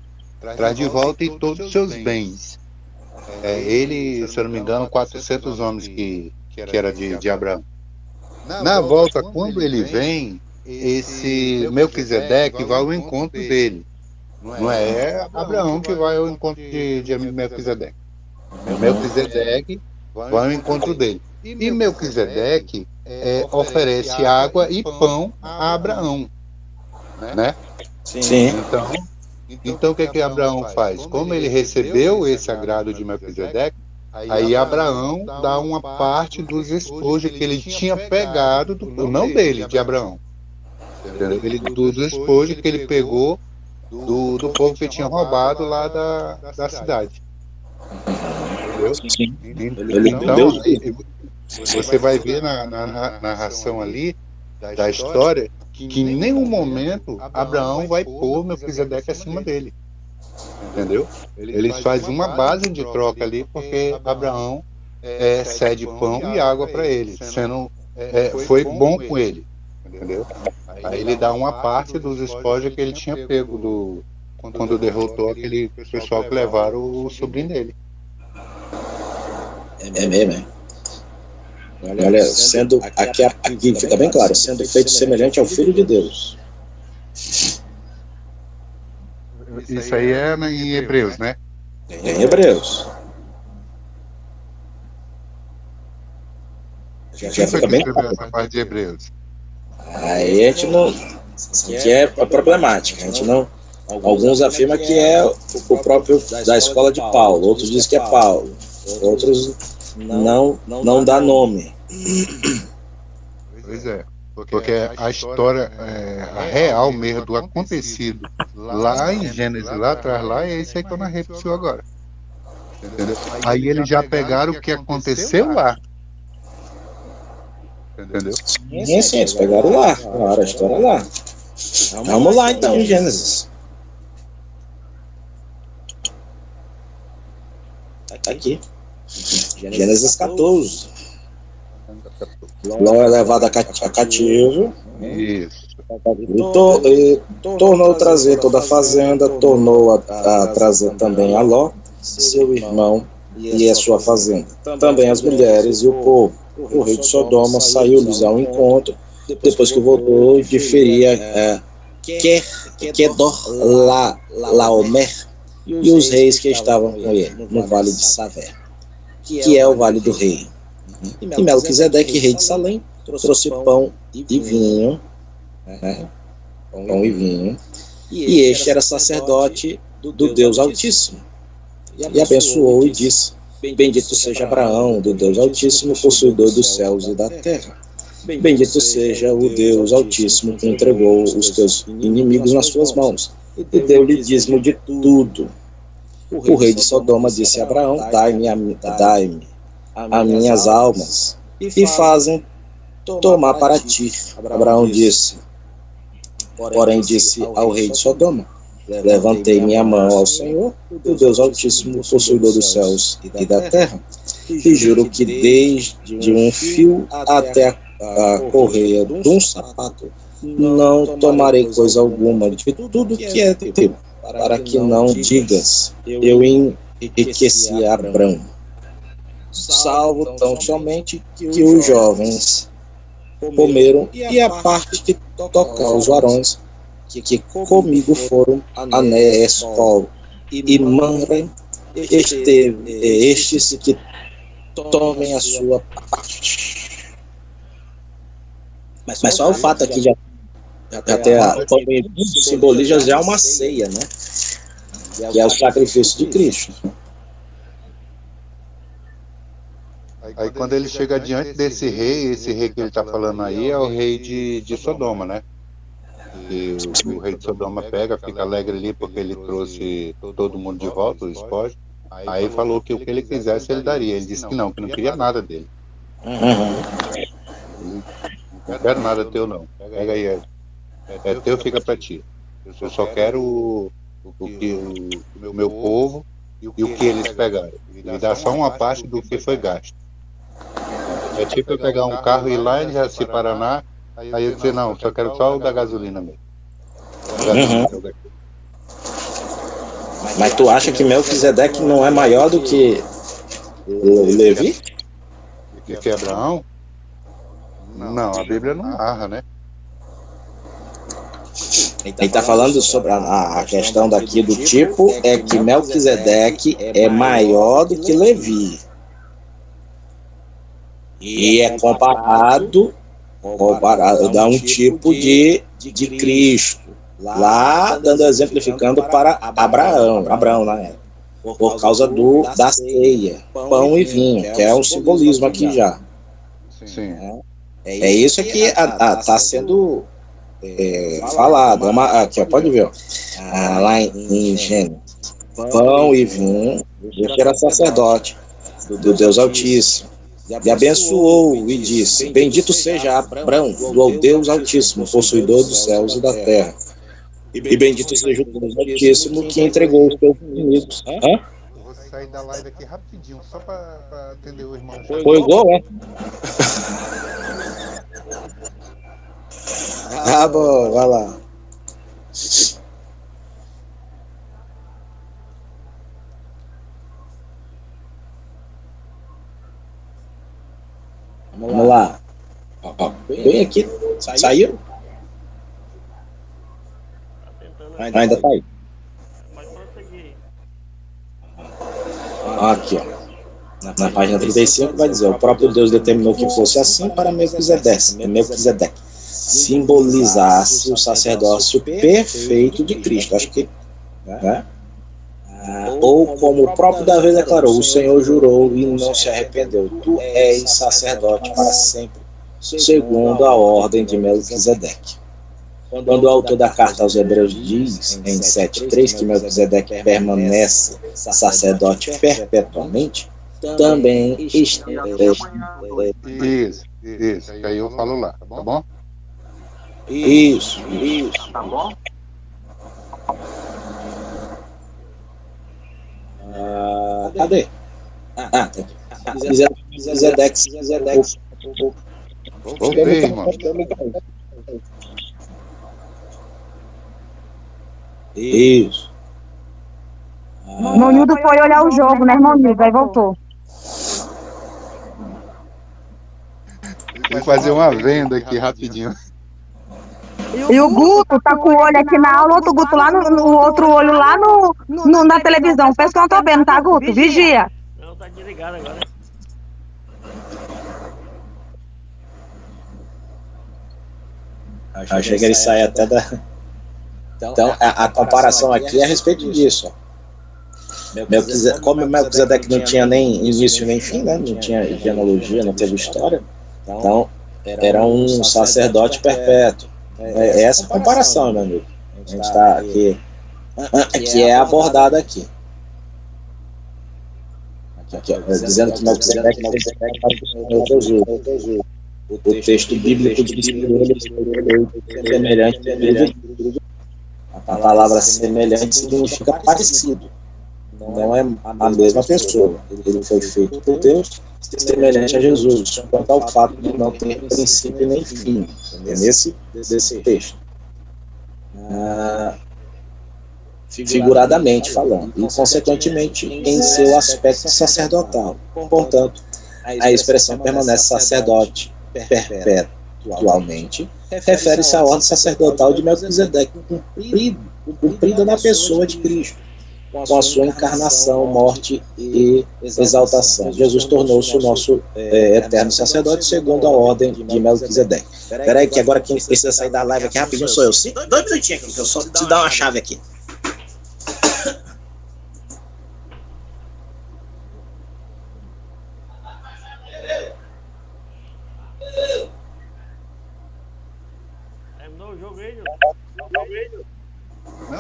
traz de volta e todos os seus bens. Ele, se eu não me engano, 400 homens que era de Abraão. Na volta, quando ele vem, esse Melquisedeque vai ao encontro dele. Não é Abraão que vai ao encontro de Melquisedeque. Melquisedeque vai ao encontro dele. E Melquisedeque oferece água e pão a Abraão, né? Sim. Então o que Abraão faz? Como ele recebeu esse agrado de Melquisedeque, aí Abraão dá uma parte dos espojos que ele tinha pegado, não dele, de Abraão. Dos espojos que ele pegou do povo que tinha roubado lá da cidade. Entendeu? Sim. Então, você vai ver na narração ali da história que em nenhum momento Abraão vai pôr Melquisedeque acima dele. Entendeu? Eles fazem uma base de troca ali, porque Abraão cede pão e água para ele, foi bom com ele. Entendeu? Aí ele dá uma parte dos espojos que ele tinha pego quando derrotou aquele pessoal que levaram o sobrinho dele. É mesmo, hein? Olha, sendo aqui fica bem claro, sendo feito semelhante ao Filho de Deus. Isso aí é em Hebreus, né? Em Hebreus. Já fica bem claro. Essa parte de Hebreus. Aí a gente não. Que é problemática. A gente não Alguns afirmam que é o próprio da escola de Paulo, outros dizem que é Paulo, outros não dá nome. Pois é, porque a história, a real mesmo do acontecido lá em Gênesis, lá atrás, lá é isso aí que eu narrei para o senhor agora. Entendeu? Aí eles já pegaram o que aconteceu lá. Entendeu? Sim, eles pegaram lá, claro, a história lá. Vamos lá então, em Gênesis. Tá aqui. Gênesis 14. Ló é levado a cativo. Isso. E tornou a trazer toda a fazenda, tornou a trazer também a Ló, seu irmão e a sua fazenda. Também as mulheres e o povo. O rei de Sodoma saiu-lhes ao encontro, depois que voltou de ferir Kedor Laomer e os reis que estavam com ele, no vale de Savé, que é o vale do rei. E Melquisedeque, rei de Salém, trouxe pão e vinho, né? Pão e vinho, e este era sacerdote do Deus Altíssimo. E abençoou e disse: Bendito seja Abraão, do Deus Altíssimo, possuidor dos céus e da terra. Bendito seja o Deus Altíssimo que entregou os teus inimigos nas tuas mãos e deu-lhe dízimo de tudo. O rei de Sodoma disse a Abraão: Dai-me a minhas almas e fazem tomar para ti. Abraão disse, porém disse ao rei de Sodoma: Levantei minha mão ao Senhor, o Deus Altíssimo, possuidor dos céus e da terra, e juro que desde um fio até a correia de um sapato não tomarei coisa alguma de tudo que é teu, para que não digas: eu enriqueci a Abrão, salvo tão somente que os jovens comeram e a parte que toca aos varões que comigo foram Ané, Escol e Manre, estes que tomem a sua parte. Mas só o fato aqui já tem simboliza já uma ceia, né? Que é o sacrifício de Cristo. Aí quando ele chega diante desse rei, esse rei que ele está falando aí é o rei de Sodoma, né? E o rei de Sodoma pega, fica alegre ali porque ele trouxe todo mundo de volta, o esposo. Aí falou que o que ele quisesse ele daria. Ele disse que não queria nada dele. Ele, não quero nada teu não. Pega aí, é teu, fica para ti. Eu só quero o meu povo e o que eles pegaram. Ele dá só uma parte do que foi gasto. É tipo eu pegar um carro e ir lá em Jaci, Paraná, aí eu dizer, não, só quero só o da gasolina mesmo. Mas tu acha que Melquisedeque não é maior do que o Levi? Que é Abraão? Não, a Bíblia não narra, né? Ele está falando sobre a questão daqui do tipo, é que Melquisedeque é maior do que Levi. E é comparado dá um tipo de Cristo. Lá, dando exemplificando para Abraão, né? Por causa da ceia, pão e vinho, que é um simbolismo aqui já. Sim. É isso que está sendo falado. Aqui, ó, pode ver. Lá em Gênesis. Pão e vinho, ele era sacerdote do Deus Altíssimo. E abençoou e disse: Bendito seja Abrão, do Deus Altíssimo, possuidor dos céus e da terra. E bendito seja o Deus Altíssimo que entregou os teus inimigos. Eu vou sair da live aqui rapidinho, só para atender o irmão. Foi igual, é? Ah, bom, vai lá. Vamos lá. Bem aqui. Saiu? Ainda tá aí. Mas prosseguir. Aqui, ó. Na página 35 vai dizer: o próprio Deus determinou que fosse assim para Melquisedeque, simbolizasse o sacerdócio perfeito de Cristo. Acho que, né? Ou como o próprio Davi declarou, o Senhor jurou e não se arrependeu. Tu és sacerdote para sempre, segundo a ordem de Melquisedeque. Quando o autor da carta aos Hebreus diz, em 7:3, que Melquisedeque permanece sacerdote perpetuamente, também Isso. Que aí eu falo lá, tá bom? Isso. Tá bom? Cadê? Tá aqui. Melquisedeque. Voltei, irmão. Isso. Irmão Nildo foi olhar o jogo, né, irmão Nildo? Aí voltou. Fui fazer uma venda aqui rapidinho. E o Guto tá com o olho aqui na aula, outro Guto lá no outro olho lá na televisão. Pensa que eu não tô vendo, tá, Guto? Vigia. Não, tá desligado agora. Achei que ele sai até da... Então, a comparação aqui é a respeito disso. Como Melquisedeque não tinha nem início nem fim, né? Não tinha genealogia, não teve história. Então, era um sacerdote perpétuo. É essa a comparação, meu amigo. A gente está aqui, que é abordada aqui. Aqui, ó, dizendo que Melquisedeque é Jesus. O texto bíblico diz que ele é semelhante. A palavra semelhante significa parecido. Não é a mesma pessoa. Ele foi feito por Deus, semelhante a Jesus, quanto ao fato de não ter princípio nem fim. Nesse texto. Figuradamente falando, e consequentemente em seu aspecto sacerdotal. Portanto, a expressão permanece sacerdote perpetualmente refere-se à ordem sacerdotal de Melquisedeque cumprida na pessoa de Cristo, com a sua encarnação, morte e exaltação. Jesus tornou-se o nosso eterno sacerdote segundo a ordem de Melquisedeque. Espera aí que agora quem precisa sair da live aqui rapidinho sou eu. 2 minutinhos aqui, que eu só preciso dar uma chave aqui. Terminou o jogo aí, Nildo?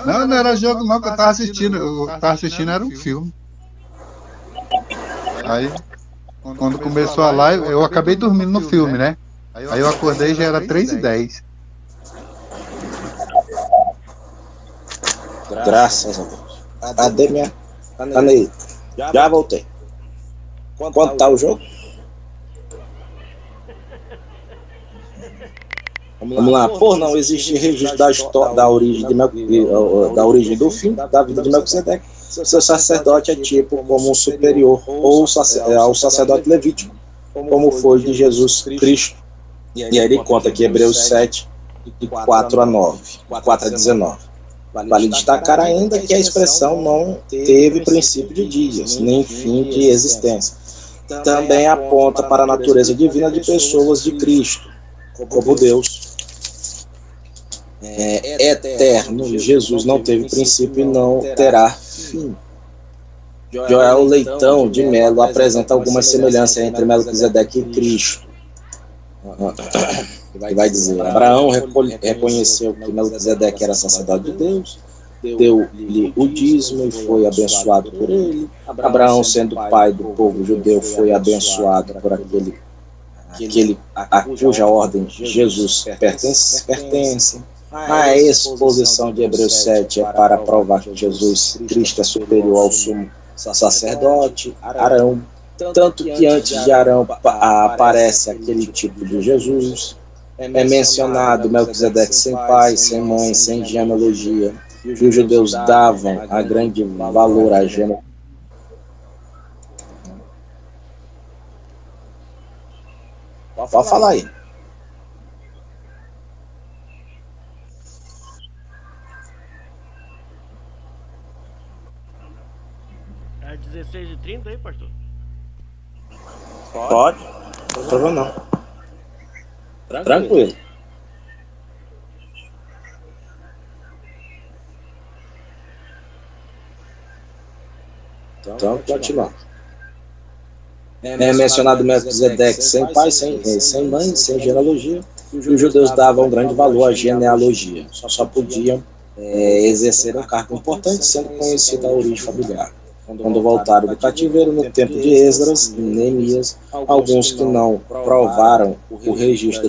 Não era jogo não que eu tava assistindo. Eu tava assistindo era um filme. Aí, quando começou a live, eu acabei dormindo no filme, né? Aí eu acordei e já era 3h10. Graças a Deus. Cadê minha caneta? Já voltei. Quanto tá o jogo? Vamos lá. Por não existe registro da origem da origem do fim da vida de Melquisedeque, seu sacerdote é tipo como um superior ou ao sacerdote levítico, como foi de Jesus Cristo. E aí ele conta aqui Hebreus 7, de 4-9, 4-19. Vale destacar ainda que a expressão não teve princípio de dias, nem fim de existência. Também aponta para a natureza divina de pessoas de Cristo, como Deus eterno. Jesus não teve princípio e não terá fim. Joel Leitão de Melo apresenta algumas semelhanças entre Melquisedeque e Cristo. Que vai dizer, Abraão reconheceu que Melquisedeque era sacerdote de Deus, deu-lhe o dízimo e foi abençoado por ele. Abraão, sendo pai do povo judeu, foi abençoado por aquele a cuja ordem Jesus pertence. A exposição de Hebreus 7 é para provar que Jesus Cristo é superior ao sumo sacerdote, Arão, tanto que antes de Arão aparece aquele tipo de Jesus. É mencionado Melquisedeque sem pai, sem mãe, sem genealogia, e os judeus davam a grande valor à genealogia. Pode falar aí. É 16h30 aí, pastor? Pode. Não tem problema não. Tranquilo. Então, continuando. É mencionado Melquisedeque sem pai, sem mãe, sem genealogia. E os judeus davam grande valor à genealogia. Só podiam exercer um cargo importante sendo conhecida a origem familiar. Quando voltaram do cativeiro no tempo de Esdras e Neemias, alguns que não provaram o registro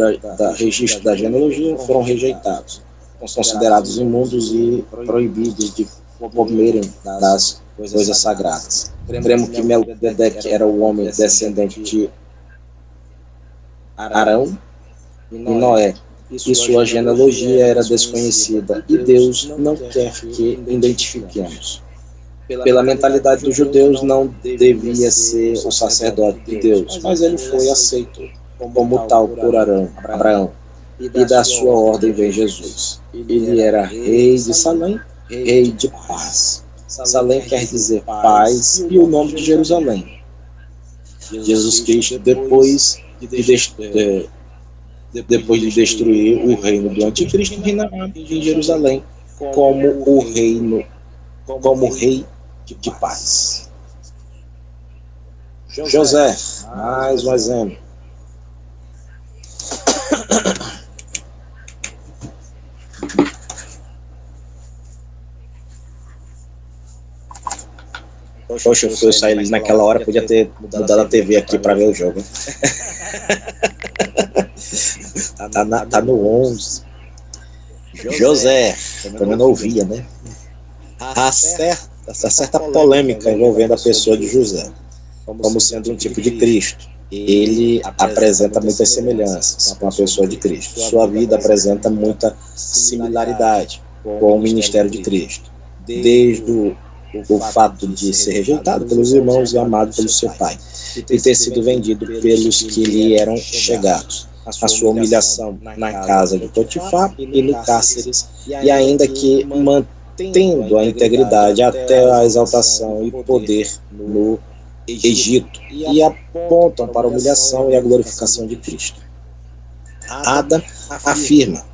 da genealogia foram rejeitados, considerados imundos e proibidos de comerem das coisas sagradas. Cremos que Melquisedeque era o homem descendente de Arão e Noé, e sua genealogia era desconhecida, e Deus não quer que identifiquemos. Pela mentalidade dos judeus, não devia ser o sacerdote de Deus, mas ele foi aceito como tal por Abraão, e da sua ordem vem Jesus. Ele era rei de Salém, rei de paz. Salém quer dizer paz, e o nome de Jerusalém. Jesus Cristo, depois de destruir o reino do anticristo, reinará em Jerusalém como rei de paz. José, mais um exemplo. Poxa, eu saí naquela hora, podia ter mudado a TV aqui para ver o jogo. Tá no 11. José, também não ouvia, né? Há certa polêmica envolvendo a pessoa de José, como sendo um tipo de Cristo. Ele apresenta muitas semelhanças com a pessoa de Cristo. Sua vida apresenta muita similaridade com o ministério de Cristo. Desde o fato de ser rejeitado pelos irmãos e amado pelo seu pai, e ter sido vendido pelos que lhe eram chegados, a sua humilhação na casa de Potifar e no cárcere, e ainda que mantendo a integridade até a exaltação e poder no Egito, e apontam para a humilhação e a glorificação de Cristo. Ada afirma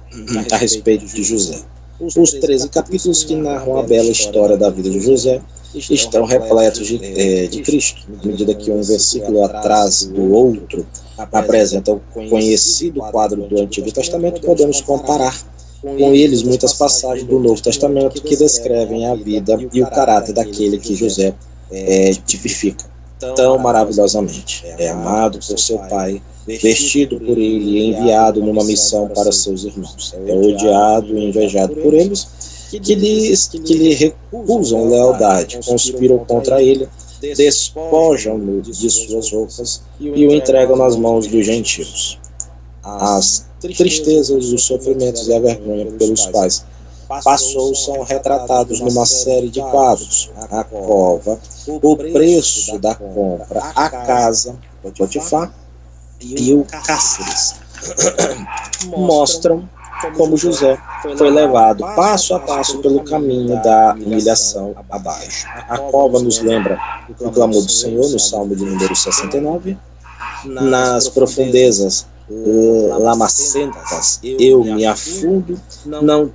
a respeito de José: os 13 capítulos que narram a bela história da vida de José estão repletos de Cristo, à medida que um versículo atrás do outro apresenta o conhecido quadro do Antigo Testamento. Podemos comparar com eles muitas passagens do Novo Testamento que descrevem a vida e o caráter daquele que José tipifica tão maravilhosamente. É amado por seu pai, vestido por ele e enviado numa missão para seus irmãos. É odiado e invejado por eles, que lhe recusam lealdade, conspiram contra ele, despojam-no de suas roupas e o entregam nas mãos dos gentios. As tristezas, os sofrimentos e a vergonha pelos quais passou são retratados numa série de quadros: a cova, o preço da compra, a casa, Potifar, e o cárceres. Mostram como José foi levado passo a passo pelo caminho da humilhação abaixo. A cova nos lembra o clamor do Senhor no Salmo de número 69. Nas profundezas lamacentas eu me afundo, não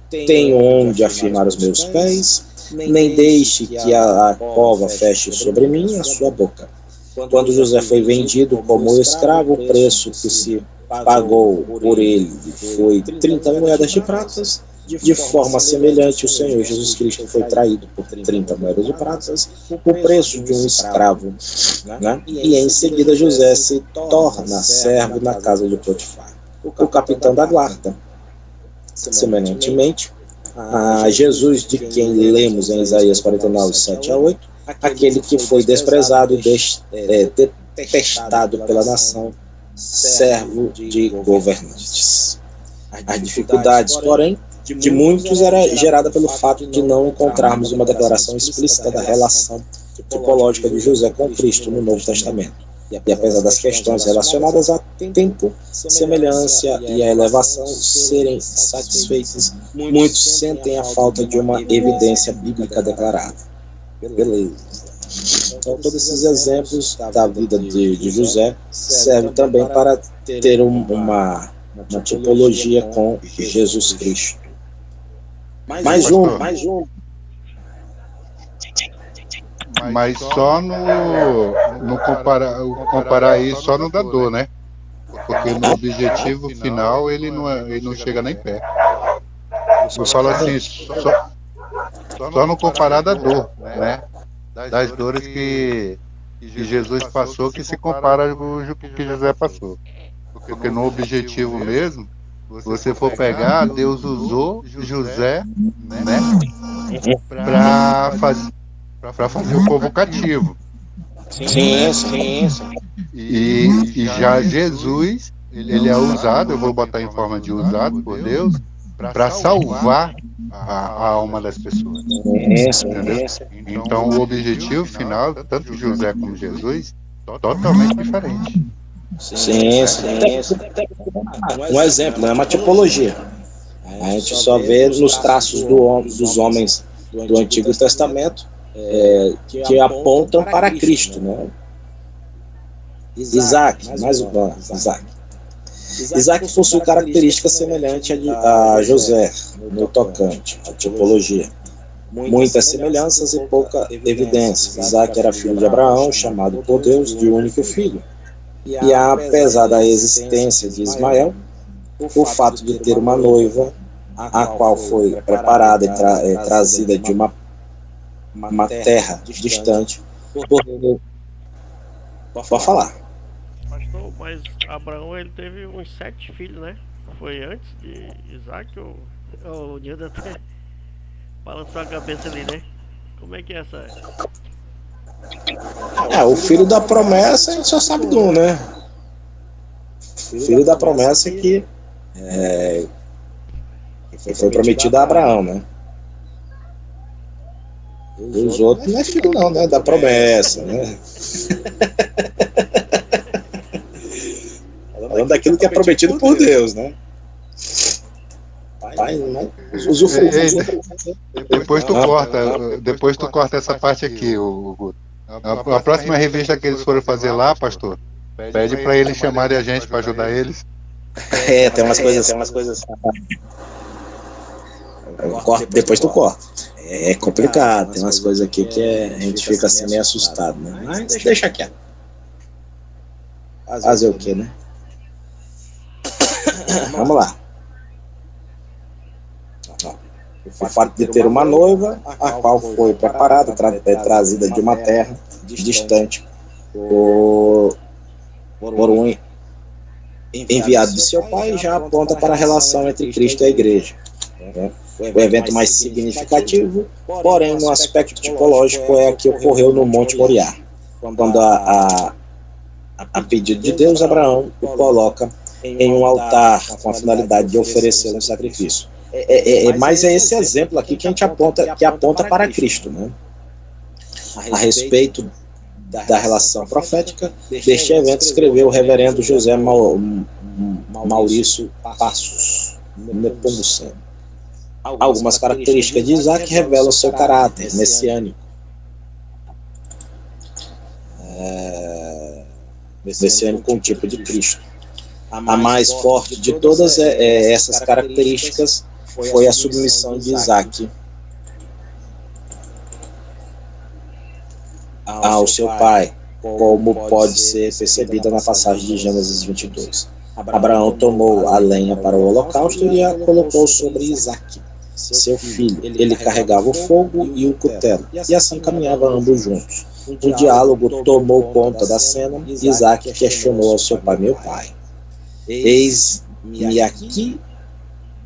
tenho onde afirmar os meus pés, nem deixe que a cova feche sobre mim a sua boca. Quando José foi vendido como escravo, o preço que se pagou por ele foi 30 moedas de pratas. De forma semelhante, o Senhor Jesus Cristo foi traído por 30 moedas de pratas, o preço de um escravo, né? E em seguida José se torna servo na casa de Potifar, o capitão da guarda. Semelhantemente a Jesus, de quem lemos em Isaías 49, 7 a 8, aquele que foi desprezado e detestado pela nação, servo de governantes. As dificuldades, porém, de muitos era gerada pelo fato de não encontrarmos uma declaração explícita da relação tipológica de José com Cristo no Novo Testamento. E apesar das questões relacionadas a tempo, semelhança e a elevação serem satisfeitas, muitos sentem a falta de uma evidência bíblica declarada. Beleza. Então, todos esses exemplos da vida de José servem também para ter uma tipologia com Jesus Cristo. Mais um. mas só no comparar isso só no dador, né? Porque no objetivo final ele não chega nem perto. Eu falo assim, só no comparar da dor, né? Das dores que Jesus passou que se compara com o que José passou. Porque no objetivo mesmo, se você for pegar, Deus usou José, né, para fazer o povo cativo. Sim. E já Jesus, ele é usado, eu vou botar em forma de usado por Deus, para salvar a alma das pessoas. Entendeu? Então, o objetivo final, tanto José como Jesus, totalmente diferente. Sim. Um exemplo, é uma tipologia. A gente só vê nos traços dos homens do Antigo Testamento que apontam para Cristo, né? Isaac. Isaac possui características semelhantes a José no tocante, a tipologia. Muitas semelhanças e pouca evidência. Isaac era filho de Abraão, chamado por Deus de único filho. E apesar da existência de Ismael, o fato de ter uma noiva, a qual foi preparada e trazida de uma terra distante, pode falar. Pastor, mas Abraão ele teve uns 7 filhos, né? Foi antes de Isaac ou o Nildo até balançou a cabeça ali, né? Como é que é essa? O filho da promessa a gente só sabe de um, né? Filho da promessa que foi prometido a Abraão, né? Os outros não é filho não, né? Da promessa, né? Falando daquilo que é prometido por Deus, né? Pai, não usufrui. Depois tu corta essa parte aqui, o Guto. A próxima revista que eles forem fazer lá, pastor, pede para eles chamarem a gente para ajudar eles. Tem umas coisas. Depois tu corta. É complicado, tem umas coisas aqui que a gente fica assim meio assustado, né? Mas deixa quieto. Fazer o quê, né? Vamos lá. O fato de ter uma noiva, a qual foi preparada, trazida de uma terra distante por um enviado de seu pai, já aponta para a relação entre Cristo e a igreja. O evento mais significativo, porém, no aspecto tipológico, é a que ocorreu no Monte Moriá, quando, a pedido de Deus, Abraão o coloca em um altar com a finalidade de oferecer um sacrifício. Mas é esse exemplo aqui que a gente aponta para Cristo, né? A respeito da relação profética deste evento, escreveu o reverendo José Maurício Passos Nepomuceno. Algumas características de Isaac revelam seu caráter messiânico. Messiânico com o tipo de Cristo. A mais forte de todas essas características foi a submissão de Isaac ao seu pai, como pode ser percebida na passagem de Gênesis 22. Abraão tomou a lenha para o holocausto e a colocou sobre Isaac, seu filho. Ele carregava o fogo e o cutelo, e assim caminhavam ambos juntos. Um diálogo tomou conta da cena. Isaac questionou ao seu pai: meu pai, eis-me aqui,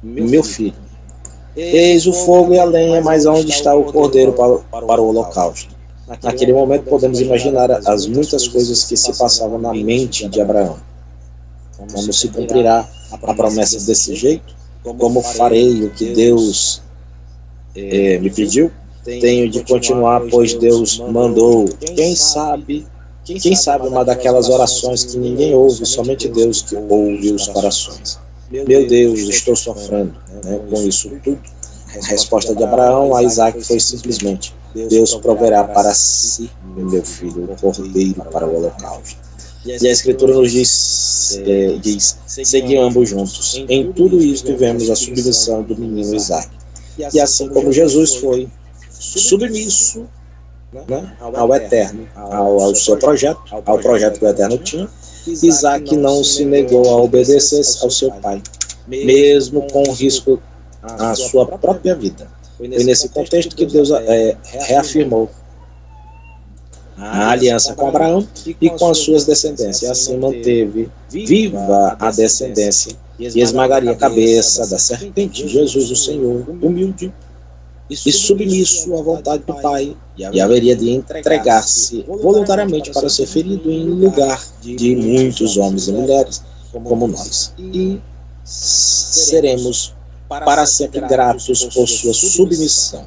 meu filho. Eis o fogo e a lenha, mas onde está o cordeiro para o holocausto? Naquele momento podemos imaginar as muitas coisas que se passavam na mente de Abraão. Como se cumprirá a promessa desse jeito? Como farei o que Deus me pediu? Tenho de continuar, pois Deus mandou. Quem sabe uma daquelas orações que ninguém ouve, somente Deus que ouve os corações. Meu Deus, estou sofrendo, né, com isso tudo. A resposta de Abraão a Isaac foi simplesmente: Deus proverá para si, meu filho, o cordeiro para o holocausto. E a Escritura nos diz, segui ambos juntos. Em tudo isto vemos a submissão do menino Isaac. E assim como Jesus foi submisso né, ao Eterno, ao seu projeto, ao projeto que o Eterno tinha. Isaac não se negou a obedecer ao seu pai, mesmo com o risco à sua própria vida. Foi nesse contexto que Deus reafirmou a aliança com Abraão e com as suas descendências. E assim manteve viva a descendência e esmagaria a cabeça da serpente. Jesus, o Senhor, humilde e submisso à vontade do Pai, e haveria de entregar-se voluntariamente para ser ferido em lugar de muitos homens e mulheres como nós. E seremos para sempre gratos por sua submissão.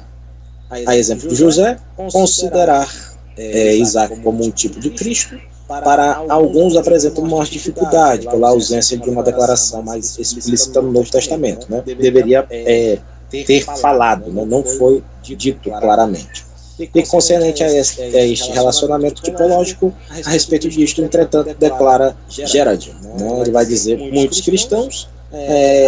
A exemplo de José, considerar Isaac como um tipo de Cristo, para alguns apresenta uma dificuldade pela ausência de uma declaração mais explícita no Novo Testamento. Né? Deveria ter falado, né? Não foi dito claramente. E concernente a este relacionamento tipológico, a respeito disto, entretanto, declara Gerard. Né? Ele vai dizer: muitos cristãos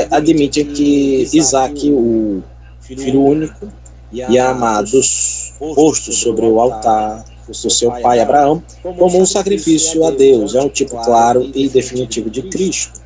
admitem que Isaac, o filho único e amados, posto sobre o altar do seu pai Abraão, como um sacrifício a Deus, é um tipo claro e definitivo de Cristo,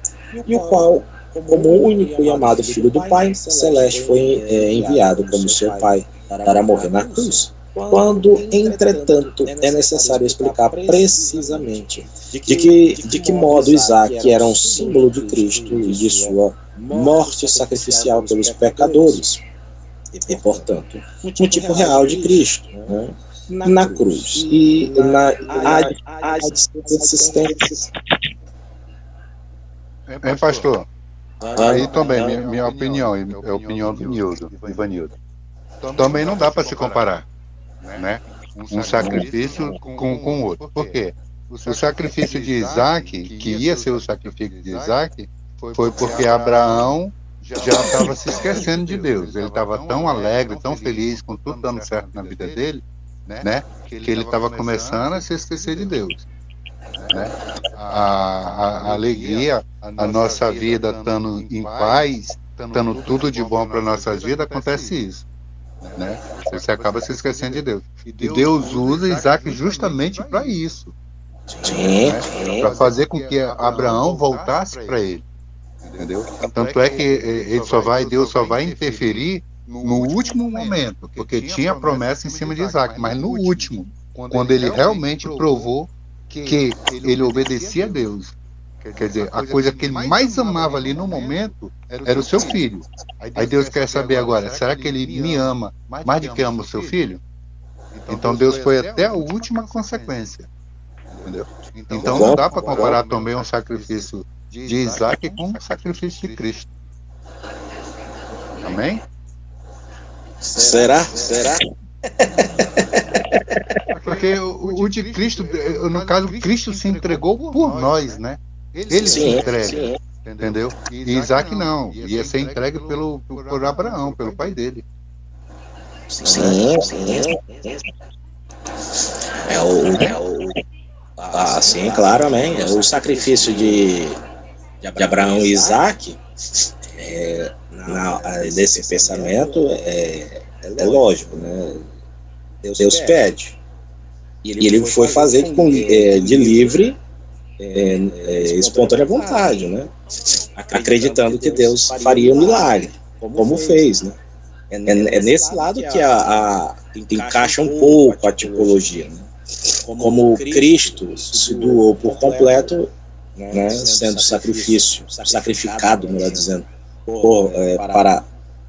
e o qual, como o único e amado Filho do Pai Celeste, foi enviado como seu Pai para morrer na cruz. Quando, entretanto, é necessário explicar precisamente de que modo Isaac era um símbolo de Cristo e de sua morte sacrificial pelos pecadores, e, portanto, um tipo real de Cristo, né? Na cruz e na assistência. Pastor, aí também, minha opinião, é a opinião do Ivanildo. Também não dá para se comparar, né? Um sacrifício com o outro. Por quê? O sacrifício de Isaac, que ia ser o sacrifício de Isaac, foi porque Abraão já estava se esquecendo de Deus. Ele estava tão alegre, tão feliz, com tudo dando certo na vida dele, né? Que ele estava começando a se esquecer de Deus. Né? A alegria, a nossa vida estando em paz, estando tudo de bom para nossas vidas, acontece isso. Né? Você acaba se esquecendo de Deus. E Deus usa Isaac justamente para isso. Né? Para fazer com que Abraão voltasse para ele. Entendeu? Tanto é que Deus só vai interferir no último momento, porque tinha a promessa em cima de Isaac, mas no último, quando ele realmente provou que ele obedecia a Deus. Quer dizer, a coisa que ele mais amava ali no momento era o seu filho. Aí Deus quer saber agora, será que ele me ama mais do que ama o seu filho? Então Deus foi até a última consequência. Entendeu? Então não dá para comparar também um sacrifício de Isaac com o sacrifício de Cristo. Amém? Será? Porque o de Cristo, no caso, Cristo se entregou por nós, né? Ele se entrega, entendeu? E Isaac não, ia ser entregue por Abraão, pelo pai dele. Sim. Sim, claro, amém. O sacrifício de Abraão e Isaac, nesse pensamento, é lógico, né? Deus pede. E ele foi fazer de livre, espontânea vontade, né? Acreditando que Deus faria um milagre, como fez, né? É nesse lado que encaixa um pouco a tipologia, né? Como Cristo se doou por completo, né? Sendo sacrificado, melhor dizendo,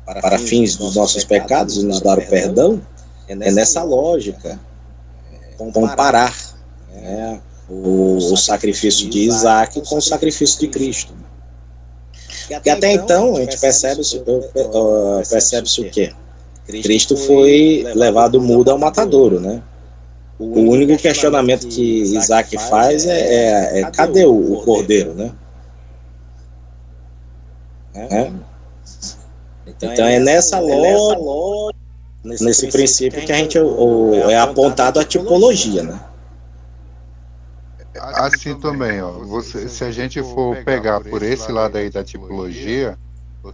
para fins dos nossos pecados e nos dar o perdão, é nessa lógica comparar, né, o sacrifício de Isaac com o sacrifício de Cristo. E até então a gente percebe-se o quê? Cristo foi levado mudo ao matadouro, né? O único questionamento que Isaac faz é cadê o cordeiro, né? Então é nessa lógica, nesse princípio que a gente é apontado a tipologia, né? Assim também, ó, se a gente for pegar por esse lado aí da tipologia,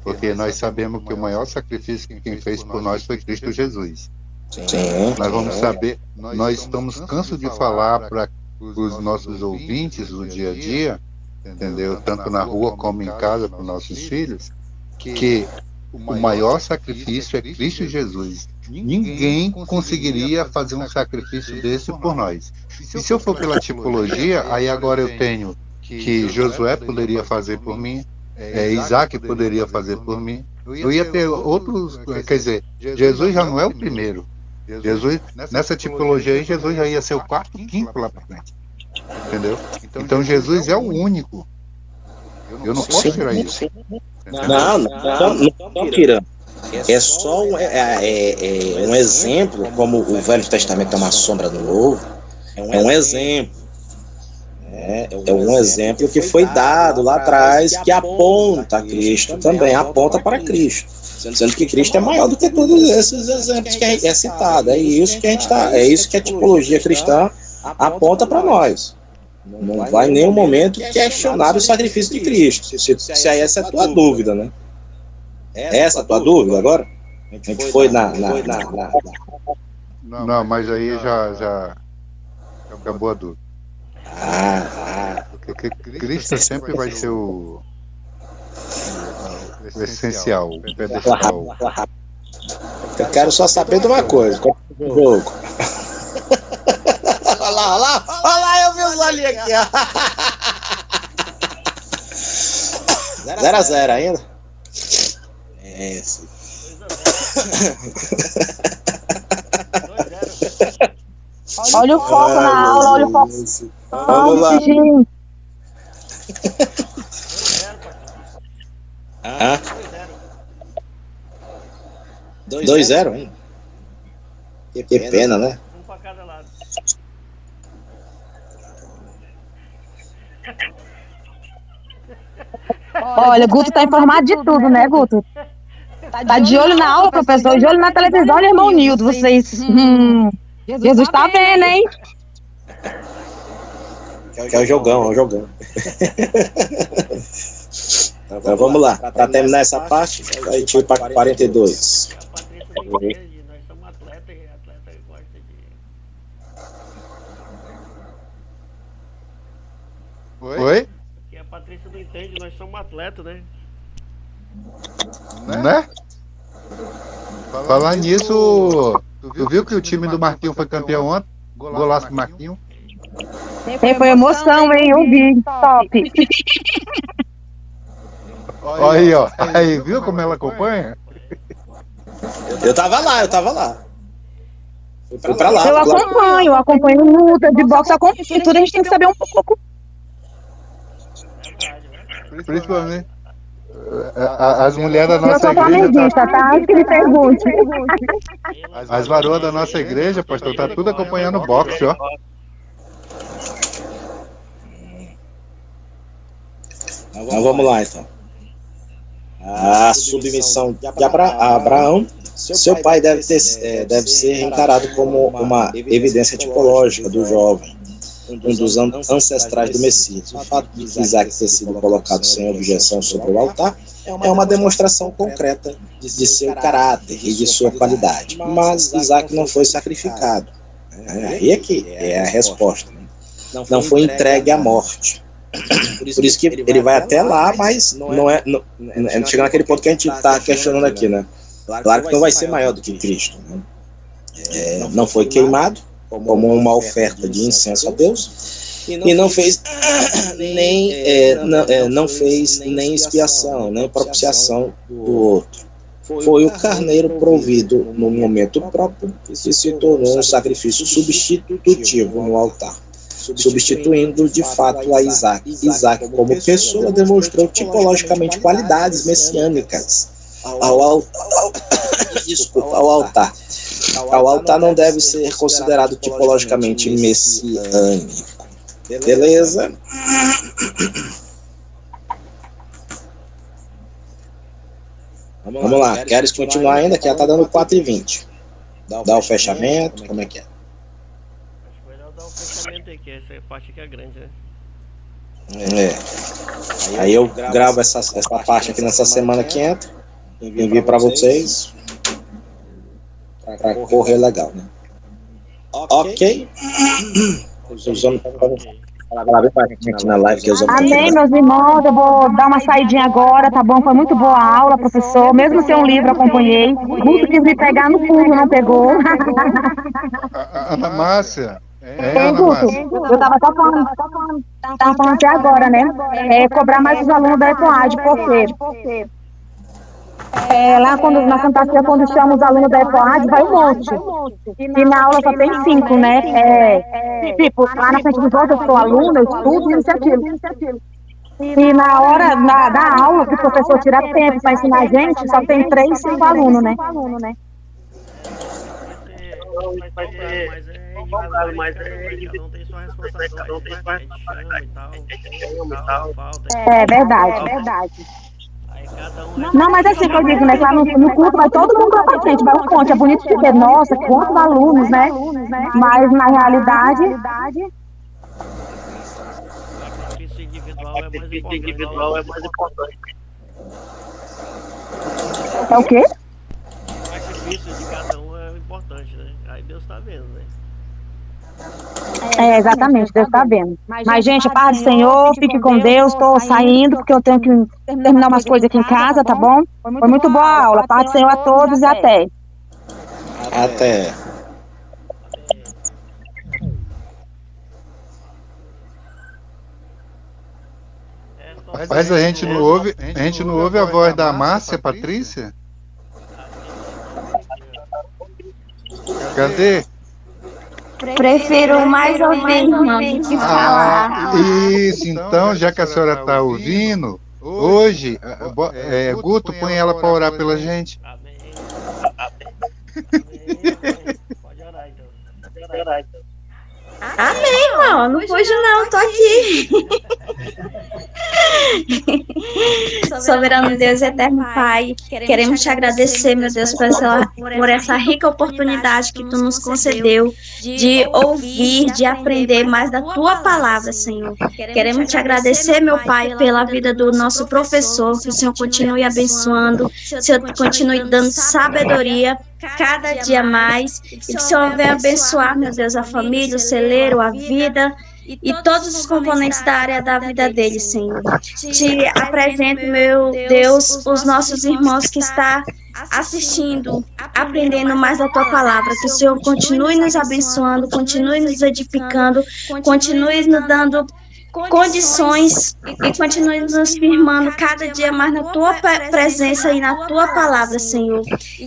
porque nós sabemos que o maior sacrifício que quem fez por nós foi Cristo Jesus. Sim. Nós vamos saber, nós estamos cansos de falar para os nossos ouvintes do dia a dia, entendeu? Tanto na rua como em casa para os nossos filhos, que o maior sacrifício é Cristo Jesus. Ninguém conseguiria fazer um sacrifício desse por nós. E se eu for pela tipologia, aí agora eu tenho que Josué poderia fazer por mim, Isaac poderia fazer por mim. Eu ia ter outros, quer dizer, Jesus já não é o primeiro. Jesus, nessa tipologia aí, Jesus já ia ser o quarto, quinto lá para frente. Entendeu? Então Jesus é o único. Eu não posso tirar isso. Não estão tirando. É só um exemplo, como o Velho Testamento é uma sombra do Novo, é um exemplo. É um exemplo que foi dado lá atrás que aponta a Cristo também, aponta para Cristo. Sendo que Cristo é maior do que todos esses exemplos que é citado. É isso que a gente tá, é isso que a tipologia cristã aponta para nós. Não vai em nenhum momento questionar o sacrifício de Cristo. Se essa é a tua dúvida, né? Essa é a tua dúvida agora? A gente foi Não, mas aí já acabou a dúvida. Porque Cristo sempre vai ser o essencial, o pedestal. Eu quero só saber de uma coisa. Jogo. Olha lá, eu vi os olhinhos aqui, ó. 0-0 ainda? É, sim. 2-0. Olha o foco na aula, olha o foco. Vamos lá. 2-0, Ah, 2-0. 2-0 ainda? Que pena, né? Um pra cada lado. Olha, Guto tá informado de tudo, né, Guto? Tá de olho na aula, professor, de olho na televisão, olha, irmão Nildo, vocês. Jesus tá vendo, hein? Que é o jogão, Então vamos lá. Para terminar essa parte, a gente ir para 42. A Patrícia não entende, nós somos atleta e atleta gosta de. Oi? Que a Patrícia não entende, nós somos atleta, né? Né? Falar nisso, tu viu que o time do Marquinhos foi campeão ontem? Golaço do Marquinhos. Foi emoção, hein? Eu vi. Top. Olha aí, ó. Aí, viu como ela acompanha? Eu tava lá. Fui pra lá. Eu acompanho luta de boxe, acompanho tudo, a gente tem que saber um pouco. Verdade, né? Principalmente as mulheres da Eu nossa sou igreja. flamenguista, tá? Antes que me pergunte. As varoas da nossa igreja, pastor, tá tudo acompanhando o boxe, ó. Então vamos lá, então. A submissão de Abraão, seu pai deve ser encarado como uma evidência tipológica do jovem, um dos ancestrais do Messias. O fato de Isaac ter sido colocado sem objeção sobre o altar é uma demonstração concreta de seu caráter e de sua qualidade. Mas Isaac não foi sacrificado. Aí é que é a resposta. Não foi entregue à morte. Por isso que ele vai até lá, mas não é chega naquele ponto que a gente está questionando aqui, né? Claro que não vai ser maior do que Cristo, né? Não foi queimado como uma oferta de incenso a Deus e não fez nem expiação, nem propiciação do outro. Foi o carneiro provido no momento próprio que se tornou um sacrifício substitutivo no altar, substituindo de fato a Isaac. Isaac, como pessoa, demonstrou tipologicamente qualidades messiânicas ao altar. Ao altar não deve ser considerado tipologicamente messiânico. Beleza? Vamos lá. Queres continuar ainda? Que já está dando 4h20. Dá o fechamento, como é que é? Acho que vai dar o fechamento aí, que essa parte aqui é grande, né? Aí eu gravo essa parte aqui nessa semana que entra, envio para vocês, para correr legal, né? Ok? Os homens estão falando bastante na live que os homens Amém, estão meus irmãos. Eu vou dar uma saidinha agora, tá bom? Foi muito boa a aula, professor. Mesmo sem um livro, acompanhei. Muito quis me pegar no pulo, não pegou. Ana Márcia, Hein, Ana Guto? Márcia. Eu tava falando até agora, né? Cobrar mais os alunos da EPOAD, por quê? Lá na fantasia, quando chama os alunos da EPOAD, vai um monte. E na aula só tem 5, né? Tipo, lá na frente dos outros, eu sou aluna, eu estudo, isso e aquilo. E na hora da aula, que o professor tira tempo para ensinar a gente, só tem 3, 5 alunos, né? Não vai ser cobrado, mas é individual de cada um, né? Cada um tem sua responsabilidade, né? A gente chama e tal, tira falta, É verdade. aí cada um Não, mas assim que eu digo, né? Que lá no culto vai todo mundo lá pra frente, vai um monte. É bonito de ver, nossa, quantos alunos, né? Mas na realidade, o sacrifício individual é mais importante. é o quê? O sacrifício de cada um é importante, né? Aí Deus tá vendo, né? Exatamente, Deus tá vendo. Mas, gente, paz do Senhor, fique com Deus. Tô saindo porque eu tenho que terminar umas coisas aqui em casa, tá bom? Foi muito boa a aula. Paz do Senhor a todos e até. Até. Mas a gente não ouve a voz da Márcia, Patrícia? Cadê? Prefiro mais ouvir irmão do que falar. Isso, então, já que a senhora está ouvindo, hoje, Guto, põe ela para orar pela gente. Amém. Amém. Pode orar então. Amém, irmão. Não fujo não, tô aqui. Soberano Deus, eterno Pai, queremos te agradecer, meu Deus, por essa rica oportunidade que tu nos concedeu de ouvir, de aprender mais da tua palavra, Senhor. Queremos te agradecer, meu Pai, pela vida do nosso professor, que o Senhor continue abençoando, que o Senhor continue dando sabedoria cada dia mais, e que o Senhor venha abençoar, meu Deus, a família, o celeiro, a vida e todos os componentes da área da vida dele, Senhor. Te apresento, meu Deus, os nossos irmãos que estão assistindo, aprendendo mais da tua palavra. Que o Senhor continue nos abençoando, continue nos edificando, continue nos dando condições e continue nos firmando cada dia mais na tua presença e na tua palavra, Senhor.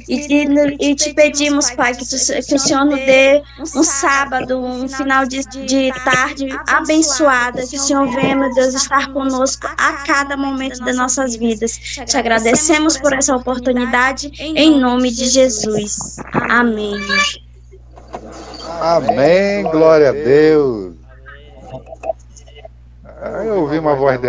E te pedimos, Pai, que o Senhor nos dê um sábado, um final de tarde abençoada, que o Senhor venha, meu Deus, estar conosco a cada momento das nossas vidas. Te agradecemos por essa oportunidade, em nome de Jesus. Amém. Amém, glória a Deus. Eu ouvi uma voz dela.